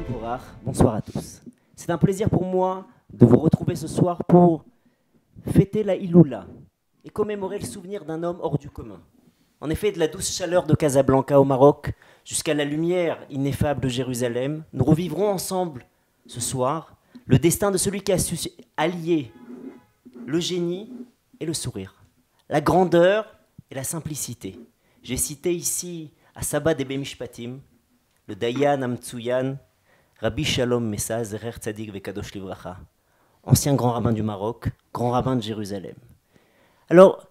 Vorach, bonsoir à tous. C'est un plaisir pour moi de vous retrouver ce soir pour fêter la Iloula et commémorer le souvenir d'un homme hors du commun. En effet, de la douce chaleur de Casablanca au Maroc jusqu'à la lumière ineffable de Jérusalem, nous revivrons ensemble ce soir le destin de celui qui a su allier le génie et le sourire, la grandeur et la simplicité. J'ai cité ici à Saba Debe Mishpatim le Dayan Amtsuyan, Rabbi Shalom Messa, Zerer Tzadik Vekadosh Livracha, ancien grand rabbin du Maroc, grand rabbin de Jérusalem. Alors,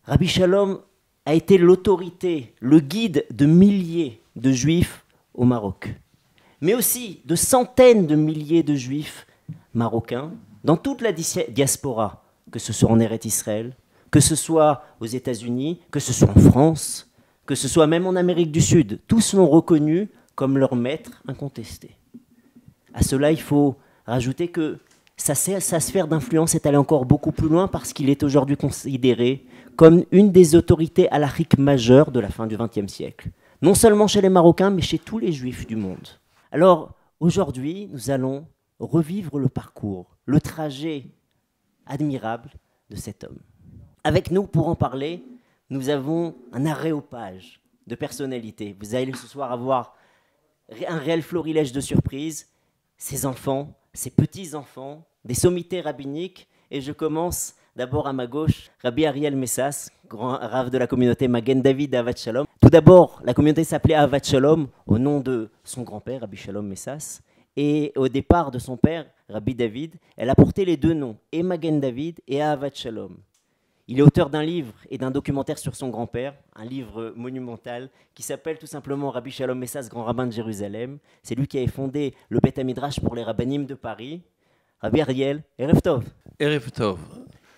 Rabbi Shalom a été l'autorité, le guide de milliers de juifs au Maroc, mais aussi de centaines de milliers de juifs marocains dans toute la diaspora, que ce soit en Eretz Israël, que ce soit aux États-Unis, que ce soit en France, que ce soit même en Amérique du Sud. Tous l'ont reconnu comme leur maître incontesté. À cela, il faut rajouter que sa sphère d'influence est allée encore beaucoup plus loin parce qu'il est aujourd'hui considéré comme une des autorités halachiques majeures de la fin du XXe siècle. Non seulement chez les Marocains, mais chez tous les Juifs du monde. Alors, aujourd'hui, nous allons revivre le parcours, le trajet admirable de cet homme. Avec nous, pour en parler, nous avons un aréopage de personnalités. Vous allez ce soir avoir un réel florilège de surprises, ses enfants, ses petits-enfants, des sommités rabbiniques. Et je commence d'abord à ma gauche, Rabbi Ariel Messas, grand rav de la communauté Magen David Ahavat Shalom. Tout d'abord, la communauté s'appelait Ahavat Shalom au nom de son grand-père, Rabbi Shalom Messas. Et au départ de son père, Rabbi David, elle a porté les deux noms, et Magen David et Ahavat Shalom. Il est auteur d'un livre et d'un documentaire sur son grand-père, un livre monumental qui s'appelle tout simplement Rabbi Shalom Messas, grand rabbin de Jérusalem. C'est lui qui a fondé le Beth Midrash pour les rabbinim de Paris. Rabbi Ariel, Erev Tov. Erev Tov.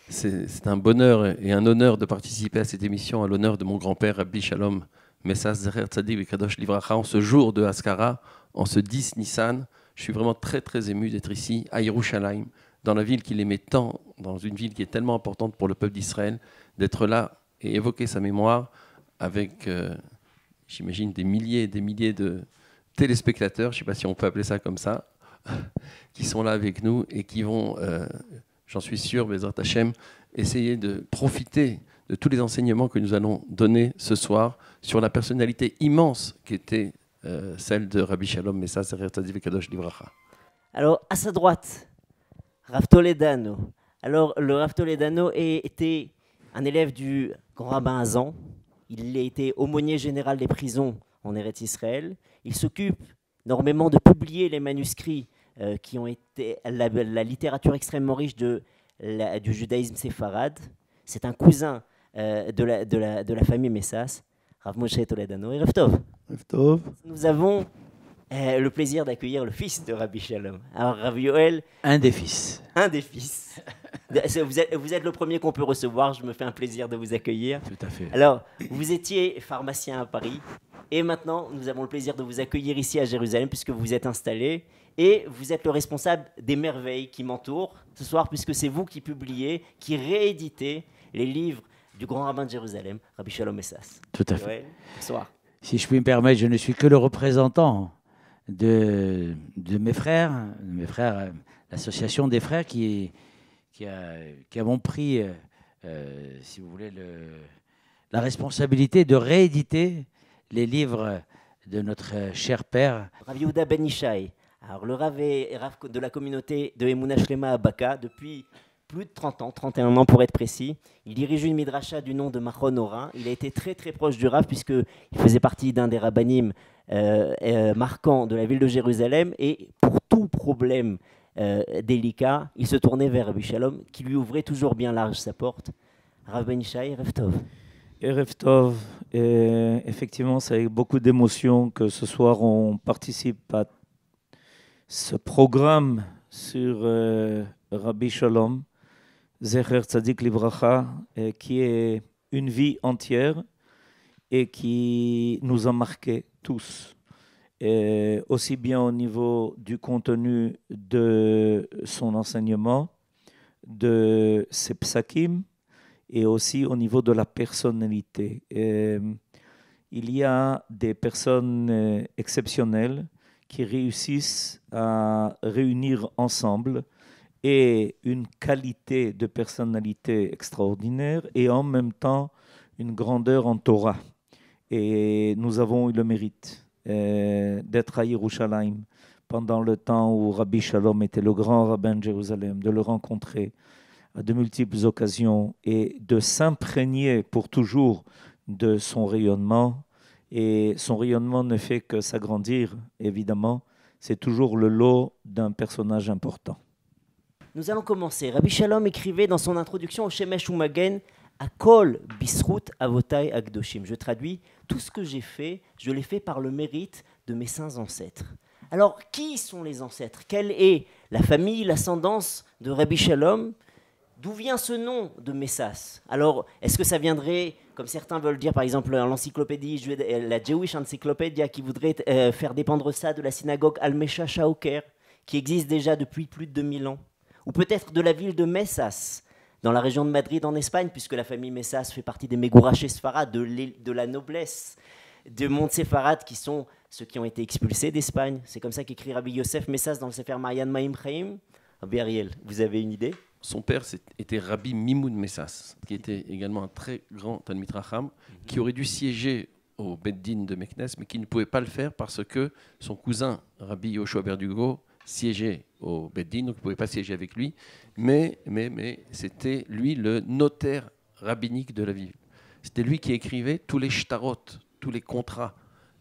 C'est un bonheur et un honneur de participer à cette émission à l'honneur de mon grand-père Rabbi Shalom Messas Zerer Tzadik Vekadosh Livracha en ce jour de Haskara, en ce 10 Nissan. Je suis vraiment très très ému d'être ici à Yerushalayim, dans la ville qu'il aimait tant, dans une ville qui est tellement importante pour le peuple d'Israël, d'être là et évoquer sa mémoire avec, j'imagine, des milliers et des milliers de téléspectateurs, je ne sais pas si on peut appeler ça comme ça, qui sont là avec nous et qui vont, j'en suis sûr, Bezrat Hashem, essayer de profiter de tous les enseignements que nous allons donner ce soir sur la personnalité immense qui était celle de Rabbi Shalom Messas Zerer Tzadik Vekadosh Livracha. Alors, à sa droite, Rav Toledano. Alors, le Rav Toledano était un élève du grand rabbin Hazan. Il a été aumônier général des prisons en Eretz Israël. Il s'occupe énormément de publier les manuscrits qui ont été la littérature extrêmement riche du judaïsme séfarade. C'est un cousin de la famille Messas, Rav Moshe Toledano. Et Rav Tov. Rav Tov. Nous avons le plaisir d'accueillir le fils de Rabbi Shalom. Alors, Rav Yoel. Un des fils. Un des fils. Vous êtes le premier qu'on peut recevoir. Je me fais un plaisir de vous accueillir. Tout à fait. Alors, vous étiez pharmacien à Paris. Et maintenant, nous avons le plaisir de vous accueillir ici à Jérusalem puisque vous vous êtes installé. Et vous êtes le responsable des merveilles qui m'entourent ce soir puisque c'est vous qui publiez, qui rééditez les livres du grand rabbin de Jérusalem, Rabbi Shalom Messas. Tout à fait. Ouais, bonsoir. Si je puis me permettre, je ne suis que le représentant de mes frères, l'association des frères qui avons pris, si vous voulez, la responsabilité de rééditer les livres de notre cher père. Rav Yehuda Ben Ishai. Alors, le Rav est Rav de la communauté de Emouna Shlema à Baka depuis plus de 30 ans, 31 ans pour être précis. Il dirige une midrasha du nom de Machon Ora. Il a été très très proche du Rav puisqu'il faisait partie d'un des rabbanim marquants de la ville de Jérusalem. Et pour tout problème délicat, il se tournait vers Rabbi Shalom qui lui ouvrait toujours bien large sa porte. Rav Ben Ishai, Erev Tov. Erev Tov. Effectivement, c'est avec beaucoup d'émotion que ce soir on participe à ce programme sur Rabbi Shalom, Zecher Tzadik Livracha, qui est une vie entière et qui nous a marqués tous, aussi bien au niveau du contenu de son enseignement, de ses psakim, et aussi au niveau de la personnalité. Il y a des personnes exceptionnelles qui réussissent à réunir ensemble et une qualité de personnalité extraordinaire et en même temps une grandeur en Torah. Et nous avons eu le mérite d'être à Yerushalayim pendant le temps où Rabbi Shalom était le grand rabbin de Jérusalem, de le rencontrer à de multiples occasions et de s'imprégner pour toujours de son rayonnement. Et son rayonnement ne fait que s'agrandir, évidemment. C'est toujours le lot d'un personnage important. Nous allons commencer. Rabbi Shalom écrivait dans son introduction au Shemesh Umagen Akol Bisrut Avotai Agdoshim. Je traduis, tout ce que j'ai fait, je l'ai fait par le mérite de mes saints ancêtres. Alors, qui sont les ancêtres? Quelle est la famille, l'ascendance de Rabbi Shalom? D'où vient ce nom de Messas? Alors, est-ce que ça viendrait, comme certains veulent dire, par exemple, l'encyclopédie, la Jewish Encyclopedia, qui voudrait faire dépendre ça de la synagogue Al-Mesha Shaoker, qui existe déjà depuis plus de 2000 ans? Ou peut-être de la ville de Messas, dans la région de Madrid en Espagne, puisque la famille Messas fait partie des Megourachés Sfarad, de la noblesse, de Mont Séfarad, qui sont ceux qui ont été expulsés d'Espagne. C'est comme ça qu'écrit Rabbi Yosef Messas dans le Sefer Mayan Maim Chaim. Rabbi Ariel, vous avez une idée? Son père était Rabbi Mimoun Messas, qui était également un très grand Talmid Racham, qui aurait dû siéger au Beddin de Meknes, mais qui ne pouvait pas le faire parce que son cousin, Rabbi Yoshua Berdugo, siégeait au Beddin, donc il ne pouvait pas siéger avec lui, mais c'était lui le notaire rabbinique de la ville. C'était lui qui écrivait tous les shtarot, tous les contrats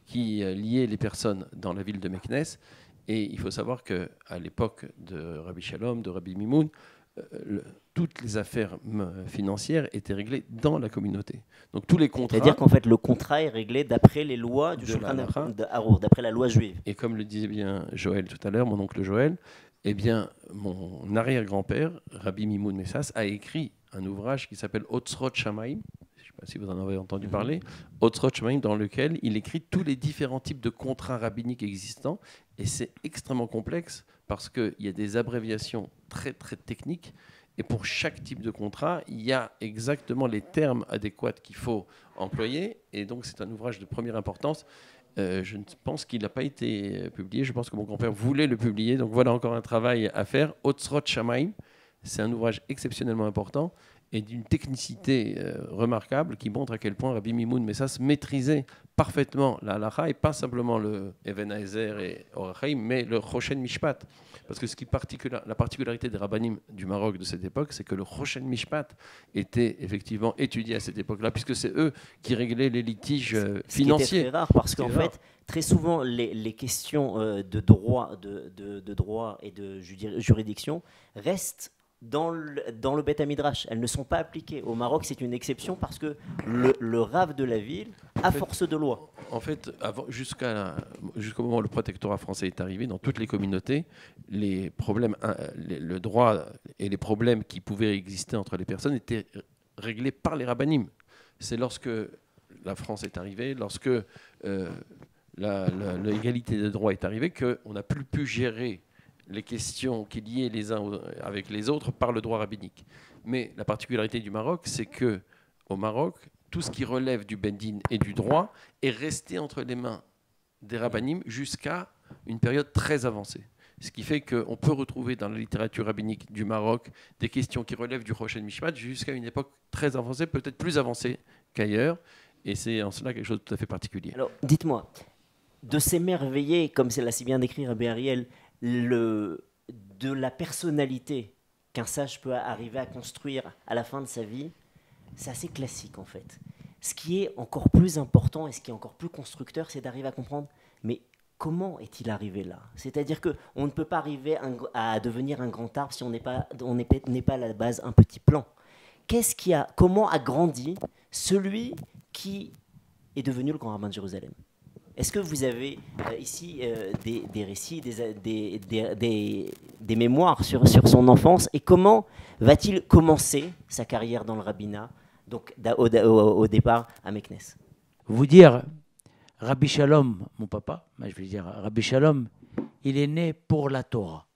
qui liaient les personnes dans la ville de Meknes. Et il faut savoir qu'à l'époque de Rabbi Shalom, de Rabbi Mimoun, toutes les affaires financières étaient réglées dans la communauté. Donc tous les contrats. C'est-à-dire qu'en fait, le contrat est réglé d'après les lois du Shulchan Arour, d'après la loi juive. Et comme le disait bien Joël tout à l'heure, mon oncle Joël, eh bien, mon arrière-grand-père, Rabbi Mimoun Messas, a écrit un ouvrage qui s'appelle Otzrot Shamaim. Je ne sais pas si vous en avez entendu parler. Otzrot Shamaim, dans lequel il écrit tous les différents types de contrats rabbiniques existants. Et c'est extrêmement complexe parce qu'il y a des abréviations très, très techniques. Et pour chaque type de contrat, il y a exactement les termes adéquats qu'il faut employer. Et donc, c'est un ouvrage de première importance. Je pense qu'il n'a pas été publié. Je pense que mon grand-père voulait le publier. Donc, voilà encore un travail à faire. Otzrot Shamaim, c'est un ouvrage exceptionnellement important et d'une technicité remarquable qui montre à quel point Rabbi Mimoun Messas maîtrisait parfaitement la halacha et pas simplement le Even Haezer et Or HaChaim, mais le Choshen Mishpat. Parce que la particularité des rabbinim du Maroc de cette époque, c'est que le Choshen Mishpat était effectivement étudié à cette époque-là, puisque c'est eux qui réglaient les litiges financiers. Ce qui était très rare, parce qu'en fait, très souvent, les questions de droit et de juridiction restent dans le Beth Midrash. Elles ne sont pas appliquées. Au Maroc, c'est une exception parce que le Rav de la ville a force de loi. En fait, jusqu'au moment où le protectorat français est arrivé, dans toutes les communautés, les problèmes, le droit et les problèmes qui pouvaient exister entre les personnes étaient réglés par les rabbinim. C'est lorsque la France est arrivée, lorsque l'égalité de droit est arrivée, qu'on n'a plus pu gérer les questions qui liaient les uns avec les autres par le droit rabbinique. Mais la particularité du Maroc, c'est que au Maroc, tout ce qui relève du Beddin et du droit est resté entre les mains des rabbinim jusqu'à une période très avancée. Ce qui fait qu'on peut retrouver dans la littérature rabbinique du Maroc des questions qui relèvent du Choshen Mishpat jusqu'à une époque très avancée, peut-être plus avancée qu'ailleurs. Et c'est en cela quelque chose de tout à fait particulier. Alors, dites-moi, de s'émerveiller, comme c'est là si bien décrit Rabbi Ariel, de la personnalité qu'un sage peut arriver à construire à la fin de sa vie, c'est assez classique en fait. Ce qui est encore plus important et ce qui est encore plus constructeur, c'est d'arriver à comprendre, mais comment est-il arrivé là? C'est-à-dire qu'on ne peut pas arriver à devenir un grand arbre si on n'est pas à la base un petit plant. Comment a grandi celui qui est devenu le grand rabbin de Jérusalem? Est-ce que vous avez ici des récits, des mémoires sur son enfance et comment va-t-il commencer sa carrière dans le rabbinat, donc au départ à Meknes? Vous dire, Rabbi Shalom, mon papa, je vais dire Rabbi Shalom, il est né pour la Torah.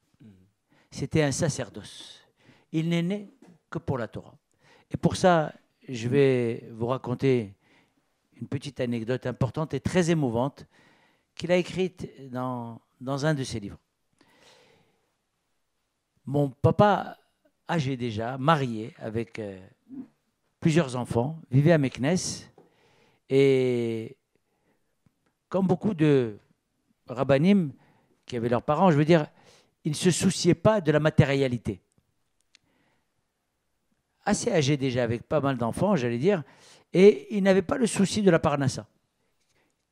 C'était un sacerdoce. Il n'est né que pour la Torah. Et pour ça, je vais vous raconter une petite anecdote importante et très émouvante qu'il a écrite dans dans un de ses livres. Mon papa, âgé déjà, marié, avec plusieurs enfants, vivait à Meknes. Et comme beaucoup de rabbanim qui avaient leurs parents, je veux dire, ils ne se souciaient pas de la matérialité. Assez âgé déjà, avec pas mal d'enfants, j'allais dire, et ils n'avaient pas le souci de la parnassa.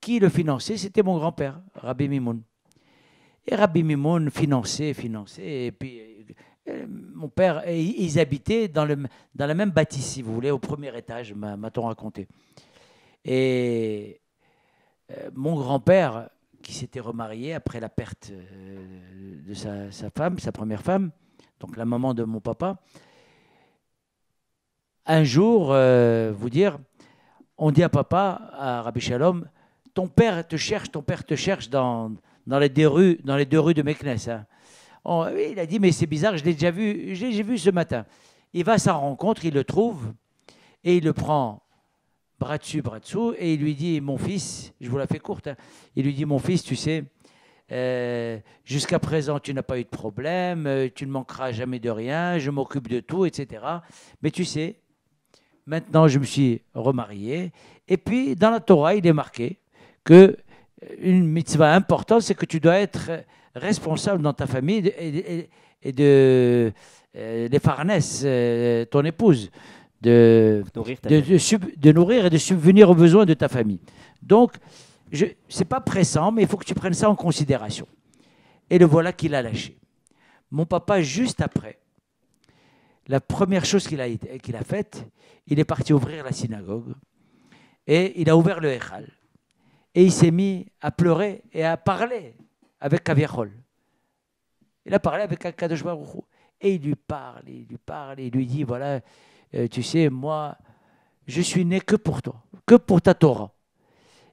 Qui le finançait? C'était mon grand-père, Rabbi Mimoun. Et Rabbi Mimoun finançait, et puis mon père, ils habitaient dans la même bâtisse, si vous voulez, au premier étage, m'a-t-on raconté. Et mon grand-père, qui s'était remarié après la perte de sa femme, sa première femme, donc la maman de mon papa, un jour, vous dire, on dit à papa, à Rabbi Shalom, ton père te cherche dans les deux rues de Meknes. Hein. Oui, il a dit, mais c'est bizarre, je l'ai déjà vu, j'ai vu ce matin. Il va à sa rencontre, il le trouve, et il le prend bras dessus, et il lui dit, mon fils, je vous la fais courte, hein, il lui dit, mon fils, tu sais, jusqu'à présent, tu n'as pas eu de problème, tu ne manqueras jamais de rien, je m'occupe de tout, etc. Mais tu sais, maintenant, je me suis remarié, et puis, dans la Torah, il est marqué que une mitzvah importante, c'est que tu dois être responsable dans ta famille et de les farnesses, ton épouse, de nourrir et de subvenir aux besoins de ta famille. Donc, ce n'est pas pressant, mais il faut que tu prennes ça en considération. Et le voilà qu'il a lâché. Mon papa, juste après, la première chose qu'il a faite, il est parti ouvrir la synagogue et il a ouvert le Echal. Et il s'est mis à pleurer et à parler avec Kaviachol. Il a parlé avec Akadosh Baruch Hu. Et il lui parle, il lui dit, voilà, tu sais, moi, je suis né que pour toi, que pour ta Torah.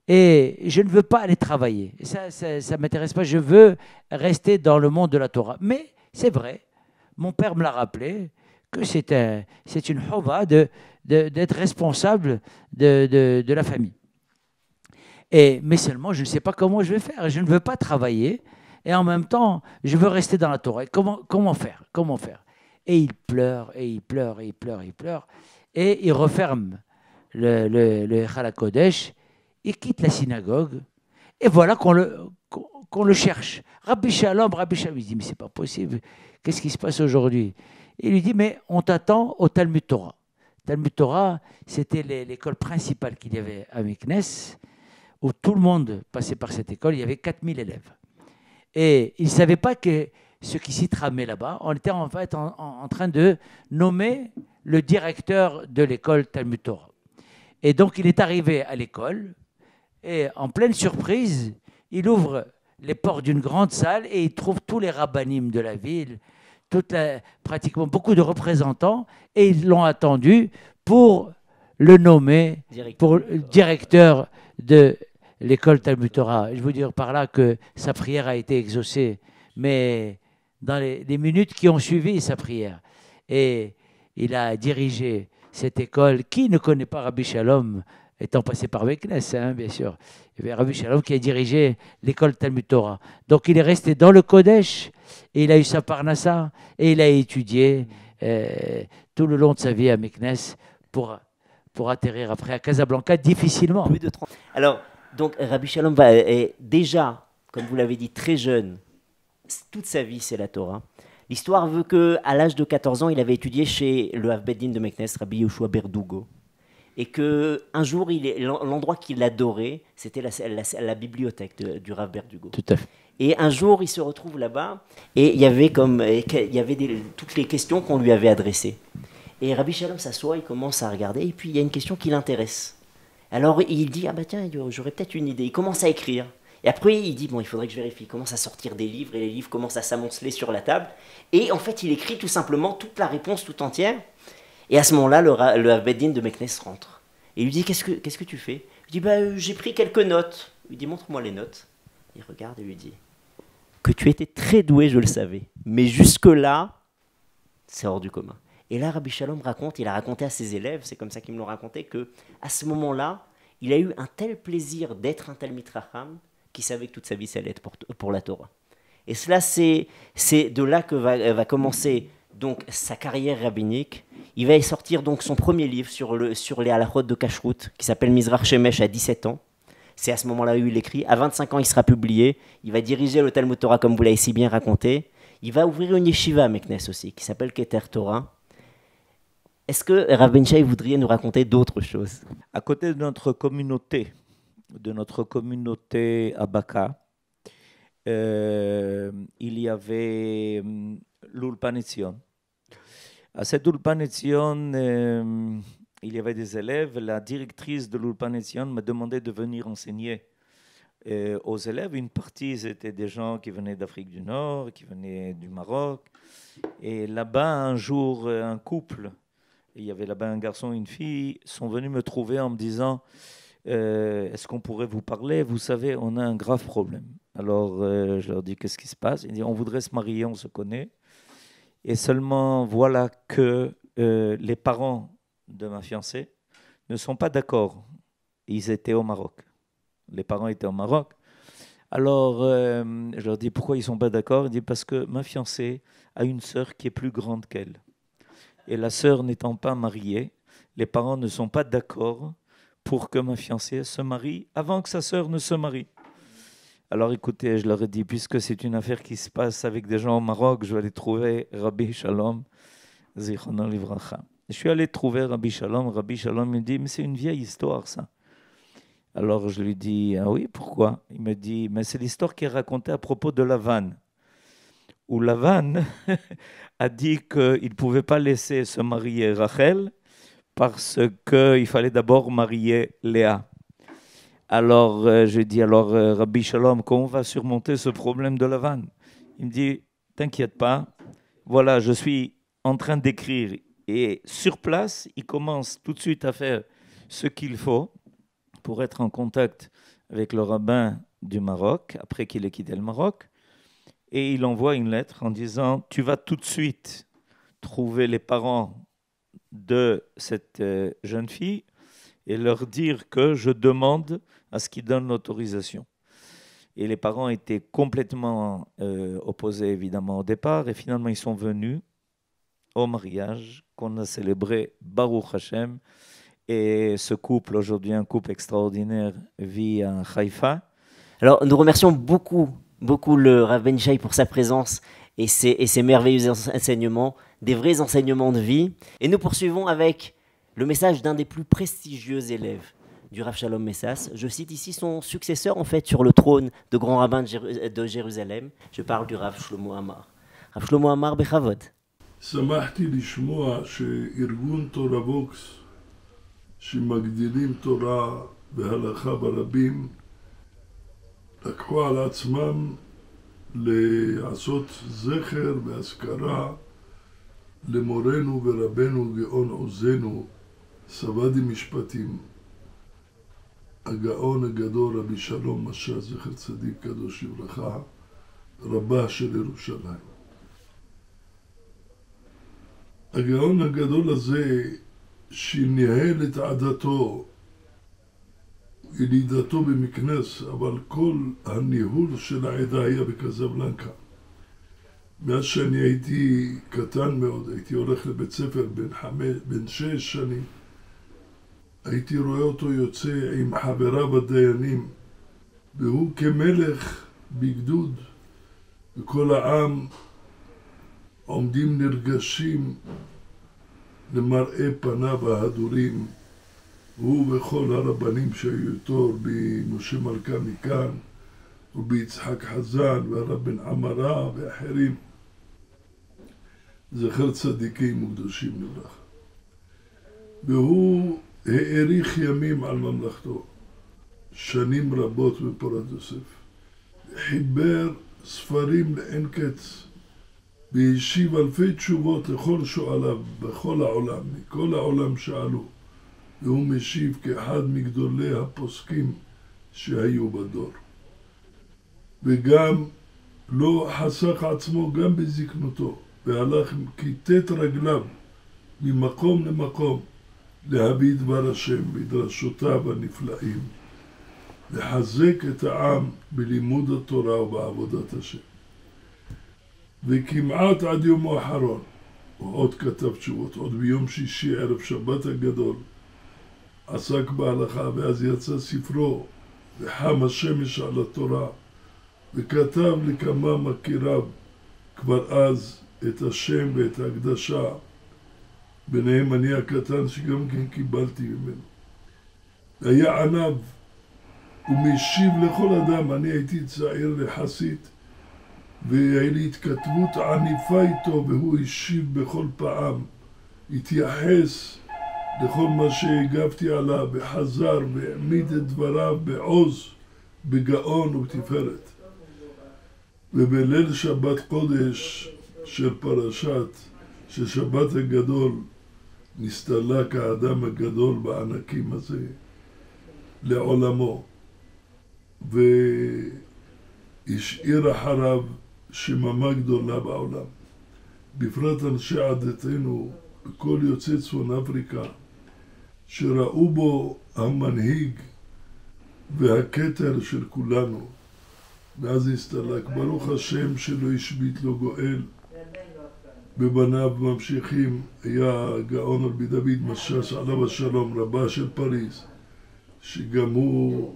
Et je ne veux pas aller travailler. Et ça ne m'intéresse pas, je veux rester dans le monde de la Torah. Mais c'est vrai, mon père me l'a rappelé, que c'est une chova d'être responsable de la famille. Mais seulement, je ne sais pas comment je vais faire. Je ne veux pas travailler et en même temps, je veux rester dans la Torah. Comment faire? Et il pleure, et il pleure, et il pleure, et il pleure. Et il referme le Echal HaKodesh, il quitte la synagogue, et voilà qu'on le cherche. Rabbi Shalom, il dit, mais c'est pas possible, qu'est-ce qui se passe aujourd'hui? Il lui dit, mais on t'attend au Talmud Torah. Talmud Torah, c'était l'école principale qu'il y avait à Meknes, où tout le monde passait par cette école, il y avait 4000 élèves. Et il ne savait pas que ce qui s'y tramait là-bas, on était en fait en train de nommer le directeur de l'école Talmud Torah. Et donc il est arrivé à l'école, et en pleine surprise, il ouvre les portes d'une grande salle et il trouve tous les rabbanim de la ville, pratiquement beaucoup de représentants, et ils l'ont attendu pour le nommer pour directeur de l'école Talmud Torah. Je veux dire par là que sa prière a été exaucée, mais dans les minutes qui ont suivi sa prière. Et il a dirigé cette école. Qui ne connaît pas Rabbi Shalom, étant passé par Meknes, hein, bien sûr. Il y avait Rabbi Shalom qui a dirigé l'école Talmud Torah. Donc il est resté dans le Kodesh, et il a eu sa parnassa, et il a étudié tout le long de sa vie à Meknes pour atterrir après à Casablanca difficilement. Plus de 30. Alors, donc Rabbi Shalom est déjà, comme vous l'avez dit, très jeune. Toute sa vie, c'est la Torah. L'histoire veut qu'à l'âge de 14 ans, il avait étudié chez le Hav Beddin de Meknes, Rabbi Yoshua Berdugo. Et qu'un jour, l'endroit qu'il adorait, c'était la bibliothèque du Rav Berdugo. Tout à fait. Et un jour, il se retrouve là-bas, et il y avait toutes les questions qu'on lui avait adressées. Et Rabbi Shalom s'assoit, il commence à regarder, et puis il y a une question qui l'intéresse. Alors il dit, ah bah tiens, j'aurais peut-être une idée. Il commence à écrire. Et après, il dit, bon, il faudrait que je vérifie. Il commence à sortir des livres, et les livres commencent à s'amonceler sur la table. Et en fait, il écrit tout simplement toute la réponse tout entière. Et à ce moment-là, le Hav Beddin de Meknes rentre. Et il lui dit, qu'est-ce que tu fais? Il dit, bah, j'ai pris quelques notes. Il lui dit, montre-moi les notes. Il regarde et lui dit, que tu étais très doué, je le savais. Mais jusque-là, c'est hors du commun. Et là, Rabbi Shalom il a raconté à ses élèves, c'est comme ça qu'ils me l'ont raconté, qu'à ce moment-là, il a eu un tel plaisir d'être un Talmid Chacham qu'il savait que toute sa vie, ça allait être pour la Torah. Et cela, c'est de là que va commencer donc sa carrière rabbinique. Il va y sortir donc son premier livre sur les halachot de Kashrut, qui s'appelle Mizrach Shemesh à 17 ans. C'est à ce moment-là où il écrit. À 25 ans, il sera publié. Il va diriger le Talmud Torah, comme vous l'avez si bien raconté. Il va ouvrir une yeshiva à Meknes aussi, qui s'appelle Keter Torah. Est-ce que Rav Ben Shai voudrait nous raconter d'autres choses? À côté de notre communauté à Baka, il y avait l'Ulpan Etzion. À cette Ulpan Etzion, il y avait des élèves. La directrice de l'Ulpan Etzion m'a demandé de venir enseigner aux élèves. Une partie, c'était des gens qui venaient d'Afrique du Nord, qui venaient du Maroc. Et là-bas, un jour, un couple, il y avait là-bas un garçon et une fille, sont venus me trouver en me disant est-ce qu'on pourrait vous parler? Vous savez, on a un grave problème. Alors, je leur dis qu'est-ce qui se passe? Ils disent on voudrait se marier, on se connaît. Et seulement, voilà que les parents de ma fiancée ne sont pas d'accord. Ils étaient au Maroc. Les parents étaient au Maroc. Alors, je leur dis pourquoi ils ne sont pas d'accord. Ils disent parce que ma fiancée a une sœur qui est plus grande qu'elle. Et la sœur n'étant pas mariée, les parents ne sont pas d'accord pour que ma fiancée se marie avant que sa sœur ne se marie. Alors écoutez, je leur ai dit, puisque c'est une affaire qui se passe avec des gens au Maroc, je vais aller trouver Rabbi Shalom, Zichrono Livracha. Je suis allé trouver Rabbi Shalom me dit, mais c'est une vieille histoire ça. Alors je lui dis, ah oui, pourquoi? Il me dit, mais c'est l'histoire qui est racontée à propos de Lavan, où Lavan a dit qu'il ne pouvait pas laisser se marier Rachel parce qu'il fallait d'abord marier Léa. Alors, j'ai dit, Rabbi Shalom, comment on va surmonter ce problème de Lavan? Il me dit, t'inquiète pas, voilà, je suis en train d'écrire. Et sur place, il commence tout de suite à faire ce qu'il faut pour être en contact avec le rabbin du Maroc, après qu'il ait quitté le Maroc. Et il envoie une lettre en disant, tu vas tout de suite trouver les parents de cette jeune fille et leur dire que je demande à ce qu'ils donnent l'autorisation. Et les parents étaient complètement opposés, évidemment, au départ. Et finalement, ils sont venus au mariage qu'on a célébré Baruch Hashem. Et ce couple, aujourd'hui, un couple extraordinaire, vit à Haïfa. Alors, nous remercions beaucoup le Rav Ben Shai pour sa présence et ses merveilleux enseignements, des vrais enseignements de vie. Et nous poursuivons avec le message d'un des plus prestigieux élèves du Rav Shalom Messas. Je cite ici son successeur, en fait, sur le trône de grand rabbin de Jérusalem. Je parle du Rav Shlomo Amar. Rav Shlomo Amar, bechavod. שמחתי לשמוע שארגון תורה ווקס, שמגדילים תורה והלכה ברבים, לקחו על עצמם לעשות זכר והזכרה למורנו ורבנו גאון עוזנו, סבדי משפטים, הגאון הגדול רבי שלום משה זכר צדיק קדוש לברכה, רבה של ירושלים. הגאון הגדול הזה שניהל את עדתו, ילידתו במקנס, אבל כל הניהול של העדה היה בקזבלנקה. מאז שאני הייתי קטן מאוד, הייתי הולך לבית ספר בן 6 שנים, הייתי רואה אותו יוצא עם חבריו הדיינים, והוא כמלך בגדוד, וכל העם עומדים נרגשים למראה פניו ההדורים, הוא וכל הרבנים שהיו איתו, רבי משה מלכה מכאן, רבי יצחק חזן והרב בן עמרה ואחרים, זכר צדיקים וקדושים לברכה. והוא האריך ימים על ממלכתו, שנים רבות בפורת יוסף, חיבר ספרים לאין קץ, והשיב אלפי תשובות לכל שואליו בכל העולם, מכל העולם שאלו, והוא משיב כאחד מגדולי הפוסקים שהיו בדור. וגם לא חסך עצמו גם בזקנותו, והלך כיתת רגליו ממקום למקום להביא דבר השם בדרשותיו הנפלאים, לחזק את העם בלימוד התורה ובעבודת השם. וכמעט עד יומו האחרון, הוא עוד כתב תשובות, עוד ביום שישי ערב שבת הגדול, עסק בהלכה, ואז יצא ספרו, וחם השמש על התורה, וכתב לכמה מכיריו כבר אז את השם ואת ההקדשה, ביניהם אני הקטן שגם כן קיבלתי ממנו. היה עניו ומשיב לכל אדם, אני הייתי צעיר לחסית, והיה לי התכתבות עניפה איתו, והוא השיב בכל פעם, התייחס לכל מה שהגבתי עליו, וחזר והעמיד את דבריו בעוז, בגאון ובתפארת. ובליל שבת קודש של של שבת הגדול, נסתלק האדם הגדול בענקים הזה לעולמו, והשאיר אחריו שממה גדולה בעולם. בפרט אנשי עדתנו, כל יוצאי צפון אפריקה, שראו בו המנהיג והכתר של כולנו. ואז הסתלק, ברוך השם שלא השבית לו גואל, בבניו ממשיכים. היה גאון רבי דוד משאש עליו השלום, רבה של פריז, שגם הוא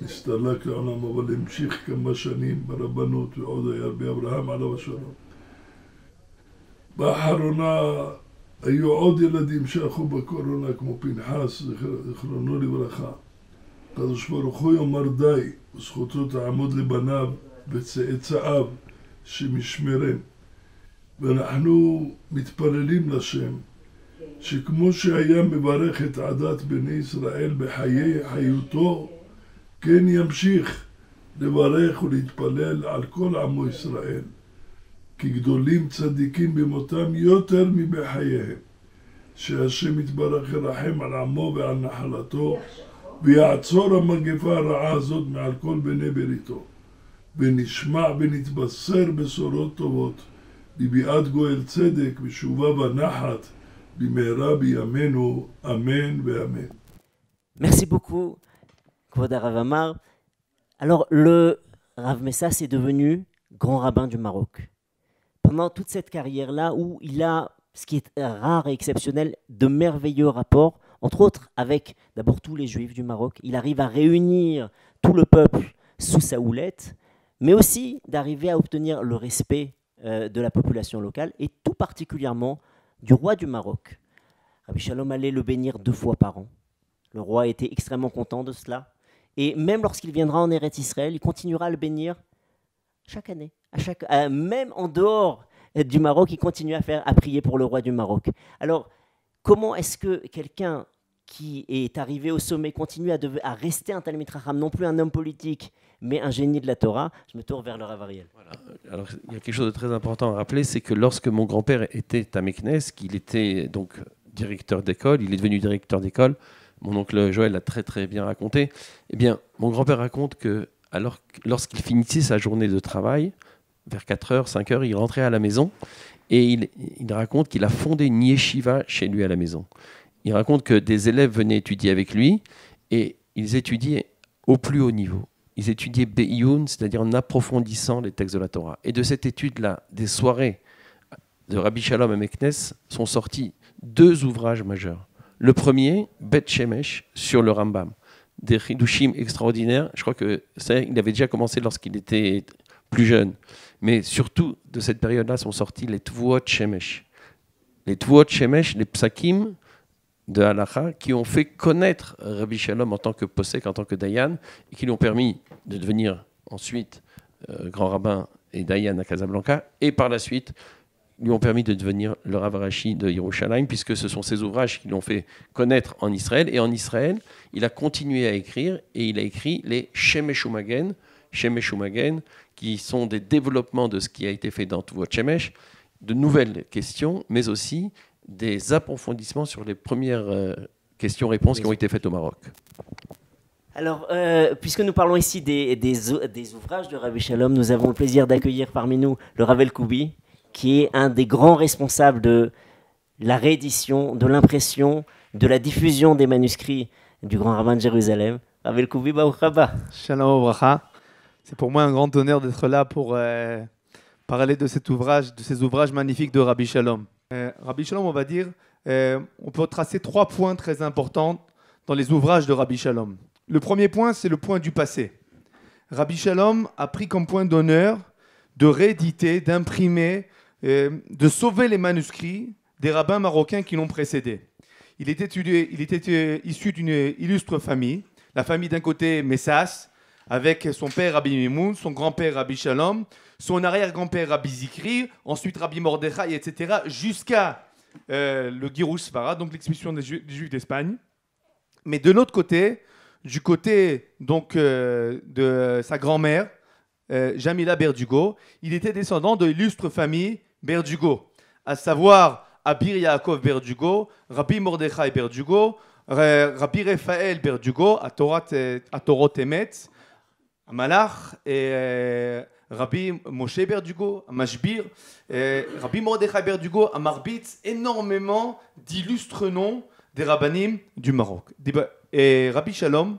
הסתלק לעולם, אבל המשיך כמה שנים ברבנות, ועוד היה רבי אברהם עליו השלום. באחרונה היו עוד ילדים שהלכו בקורונה, כמו פנחס, זכרונו לברכה. הקדוש ברוך הוא יאמר די, וזכותו תעמוד לבניו וצאצאיו שמשמרם. ואנחנו מתפללים לשם, שכמו שהיה מברך את עדת בני ישראל בחיי חיותו, כן ימשיך לברך ולהתפלל על כל עמו ישראל, כי גדולים צדיקים במותם יותר מבחייהם, שהשם יתברך ירחם על עמו ועל נחלתו, ויעצור המגפה הרעה הזאת מעל כל בני בריתו, ונשמע ונתבשר בשורות טובות, בביאת גואל צדק ושובה ונחת, במהרה בימינו, אמן ואמן. Merci beaucoup, Kvod Harav Amar. Alors, le Rav Messas est devenu grand rabbin du Maroc. Pendant toute cette carrière-là, où il a, ce qui est rare et exceptionnel, de merveilleux rapports, entre autres avec d'abord tous les juifs du Maroc, il arrive à réunir tout le peuple sous sa houlette, mais aussi d'arriver à obtenir le respect de la population locale, et tout particulièrement du roi du Maroc. Rabbi Shalom allait le bénir 2 fois par an. Le roi était extrêmement content de cela. Et même lorsqu'il viendra en Eretz Israël, il continuera à le bénir chaque année. Même en dehors du Maroc, il continue à prier pour le roi du Maroc. Alors, comment est-ce que quelqu'un qui est arrivé au sommet continue à rester un Talmid Chacham, non plus un homme politique, mais un génie de la Torah? Je me tourne vers le Rav Ariel. Voilà. Alors, il y a quelque chose de très important à rappeler, c'est que lorsque mon grand-père était à Meknes, qu'il était donc directeur d'école, il est devenu directeur d'école, mon oncle Joël l'a très très bien raconté, eh bien, mon grand-père raconte que lorsqu'il finissait sa journée de travail, vers 4h, 5h, il rentrait à la maison et il raconte qu'il a fondé une yeshiva chez lui à la maison. Il raconte que des élèves venaient étudier avec lui et ils étudiaient au plus haut niveau. Ils étudiaient Be'iyun, c'est-à-dire en approfondissant les textes de la Torah. Et de cette étude-là, des soirées de Rabbi Shalom à Meknes, sont sortis 2 ouvrages majeurs. Le premier, Bet Shemesh, sur le Rambam. Des chidushim extraordinaires. Je crois que ça, il avait déjà commencé lorsqu'il était plus jeune. Mais surtout, de cette période-là, sont sortis les Tvuot Shemesh. Les Tvuot Shemesh, les psakim de Halacha, qui ont fait connaître Rabbi Shalom en tant que posek, en tant que dayan, et qui lui ont permis de devenir ensuite grand rabbin et dayan à Casablanca, et par la suite lui ont permis de devenir le Rav Rashi de Yerushalayim, puisque ce sont ces ouvrages qui l'ont fait connaître en Israël. Et en Israël, il a continué à écrire, et il a écrit les Shemesh Umagen, qui sont des développements de ce qui a été fait dans Tuvot Shemesh, de nouvelles questions, mais aussi des approfondissements sur les premières questions-réponses qui ont été faites au Maroc. Alors, puisque nous parlons ici des ouvrages de Rabbi Shalom, nous avons le plaisir d'accueillir parmi nous le Rav El-Koubi, qui est un des grands responsables de la réédition, de l'impression, de la diffusion des manuscrits du grand rabbin de Jérusalem. Rav El-Koubi, Baruch Haba. Shalom Obracha. C'est pour moi un grand honneur d'être là pour parler de cet ouvrage, de ces ouvrages magnifiques de Rabbi Shalom. Rabbi Shalom, on va dire, on peut tracer 3 points très importants dans les ouvrages de Rabbi Shalom. Le premier point, c'est le point du passé. Rabbi Shalom a pris comme point d'honneur de rééditer, d'imprimer, de sauver les manuscrits des rabbins marocains qui l'ont précédé. Il était issu d'une illustre famille, la famille d'un côté Messas, avec son père Rabbi Mimoun, son grand-père Rabbi Shalom, son arrière-grand-père Rabbi Zikri, ensuite Rabbi Mordechai, etc., jusqu'à le Giroush Sfarad, donc l'expulsion des Juifs d'Espagne. Mais de l'autre côté, du côté donc, de sa grand-mère, Jamila Berdugo, il était descendant de l'illustre famille Berdugo, à savoir Abir Yaakov Berdugo, Rabbi Mordechai Berdugo, Rabbi Raphaël Berdugo, à Torot Emetz, à Malach, et Rabbi Moshe Berdugo, à Mashbir, Rabbi Mordechai Berdugo, à Marbitz, énormément d'illustres noms des rabbanim du Maroc. Et Rabbi Shalom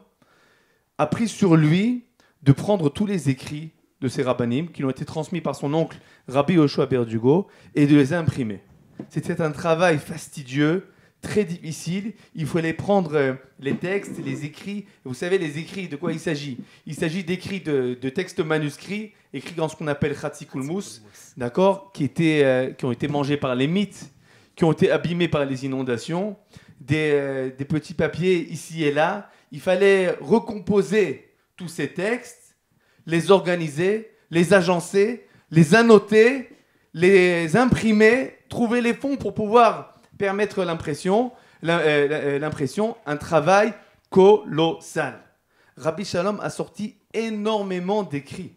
a pris sur lui de prendre tous les écrits de ces rabbanim qui ont été transmis par son oncle Rabbi Yoshua Berdugo et de les imprimer. C'était un travail fastidieux, très difficile. Il fallait prendre les textes, les écrits. Vous savez, les écrits, de quoi il s'agit? Il s'agit d'écrits de textes manuscrits, écrits dans ce qu'on appelle Khatzikul Mous, d'accord, qui ont été mangés par les mythes, qui ont été abîmés par les inondations, des petits papiers ici et là. Il fallait recomposer tous ces textes, les organiser, les agencer, les annoter, les imprimer, trouver les fonds pour pouvoir permettre l'impression, un travail colossal. Rabbi Shalom a sorti énormément d'écrits.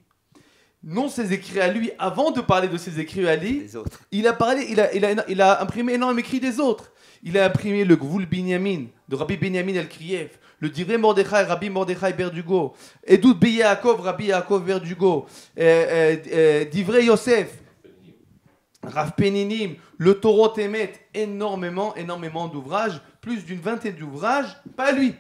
Non ses écrits à lui, avant de parler de ses écrits à lui, il a imprimé énormément d'écrits des autres. Il a imprimé le Gvul Binyamin de Rabbi Binyamin El-Kriev, le Divrei Mordechai, Rabbi Mordechai Berdugo, Edut Beyakov, Rabbi Yaakov Berdugo, Divrei Yosef, Rav Peninim, le Torot Emet, énormément d'ouvrages, plus d'une vingtaine d'ouvrages, pas à lui,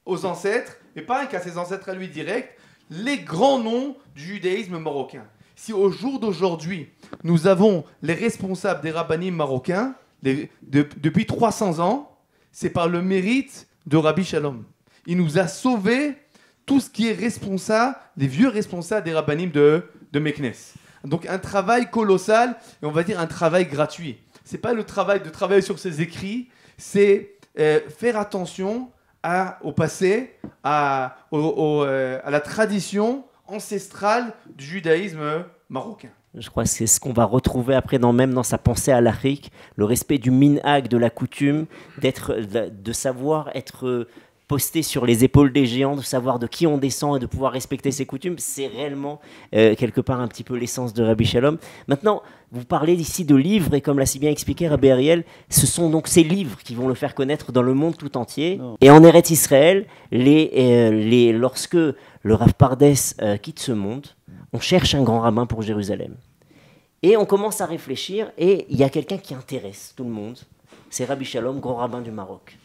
aux ancêtres, mais pas qu'à ses ancêtres à lui direct, les grands noms du judaïsme marocain. Si au jour d'aujourd'hui, nous avons les responsables des rabbanim marocains, depuis 300 ans, c'est par le mérite de Rabbi Shalom. Il nous a sauvé tout ce qui est responsable, les vieux responsables des rabbanim de Meknes. Donc un travail colossal, et on va dire un travail gratuit. C'est pas le travail de travailler sur ses écrits, c'est faire attention au passé, à la tradition ancestrale du judaïsme marocain. Je crois que c'est ce qu'on va retrouver après même dans sa pensée halachique, le respect du minhag, de la coutume, de savoir être posté sur les épaules des géants, de savoir de qui on descend et de pouvoir respecter ses coutumes. C'est réellement quelque part un petit peu l'essence de Rabbi Shalom. Maintenant, vous parlez ici de livres, et comme l'a si bien expliqué Rabbi Ariel, ce sont donc ces livres qui vont le faire connaître dans le monde tout entier. Non. Et en Eretz Israël, lorsque le Rav Pardes quitte ce monde, on cherche un grand rabbin pour Jérusalem. Et on commence à réfléchir, et il y a quelqu'un qui intéresse tout le monde. C'est Rabbi Shalom, grand rabbin du Maroc.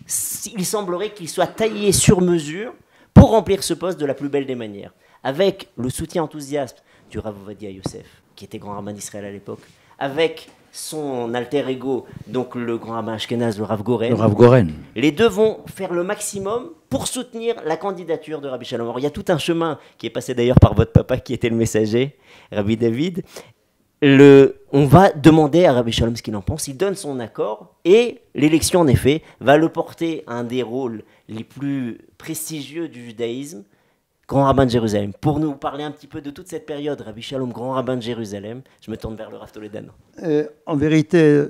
Il semblerait qu'il soit taillé sur mesure pour remplir ce poste de la plus belle des manières. Avec le soutien enthousiaste du Rav Ovadia Yosef, qui était grand rabbin d'Israël à l'époque, avec son alter ego, donc le grand rabbin ashkénaze, le Rav Goren. Le Rav Goren. Les deux vont faire le maximum pour soutenir la candidature de Rabbi Shalom. Alors, il y a tout un chemin qui est passé d'ailleurs par votre papa qui était le messager, Rabbi David. On va demander à Rabbi Shalom ce qu'il en pense, il donne son accord, et l'élection en effet va le porter à un des rôles les plus prestigieux du judaïsme, grand rabbin de Jérusalem. Pour nous parler un petit peu de toute cette période, Rabbi Shalom, grand rabbin de Jérusalem, je me tourne vers le Rav Toledano. En vérité,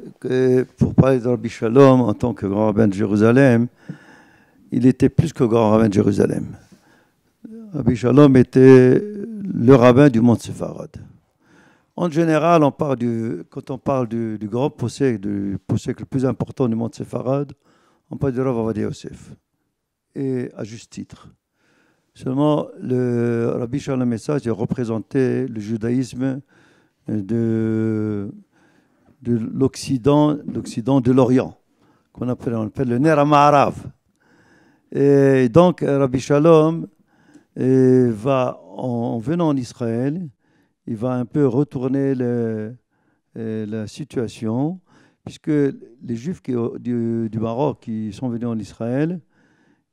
pour parler de Rabbi Shalom en tant que grand rabbin de Jérusalem, il était plus que grand rabbin de Jérusalem. Rabbi Shalom était le rabbin du monde Sepharad. En général, quand on parle du grand possèque, du possèque le plus important du monde séfarade, on parle de Rav Ovadia Yosef. Et à juste titre. Seulement, le Rabbi Shalom Message représentait le judaïsme de l'Occident de l'Orient, on appelle le Ner HaMa'arav. Et donc, Rabbi Shalom en venant en Israël, il va un peu retourner la situation, puisque les Juifs du Maroc qui sont venus en Israël,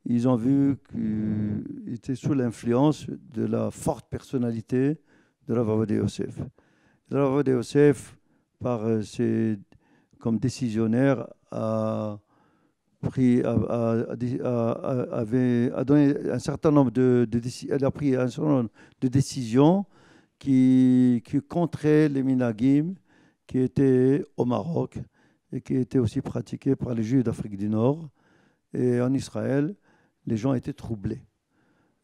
ils ont vu qu'ils étaient sous l'influence de la forte personnalité de Rav Ovadia Yosef. Rav Ovadia Yosef, comme décisionnaire, a pris un certain nombre de décisions qui contraient les minagim qui étaient au Maroc et qui étaient aussi pratiqués par les Juifs d'Afrique du Nord. Et en Israël, les gens étaient troublés.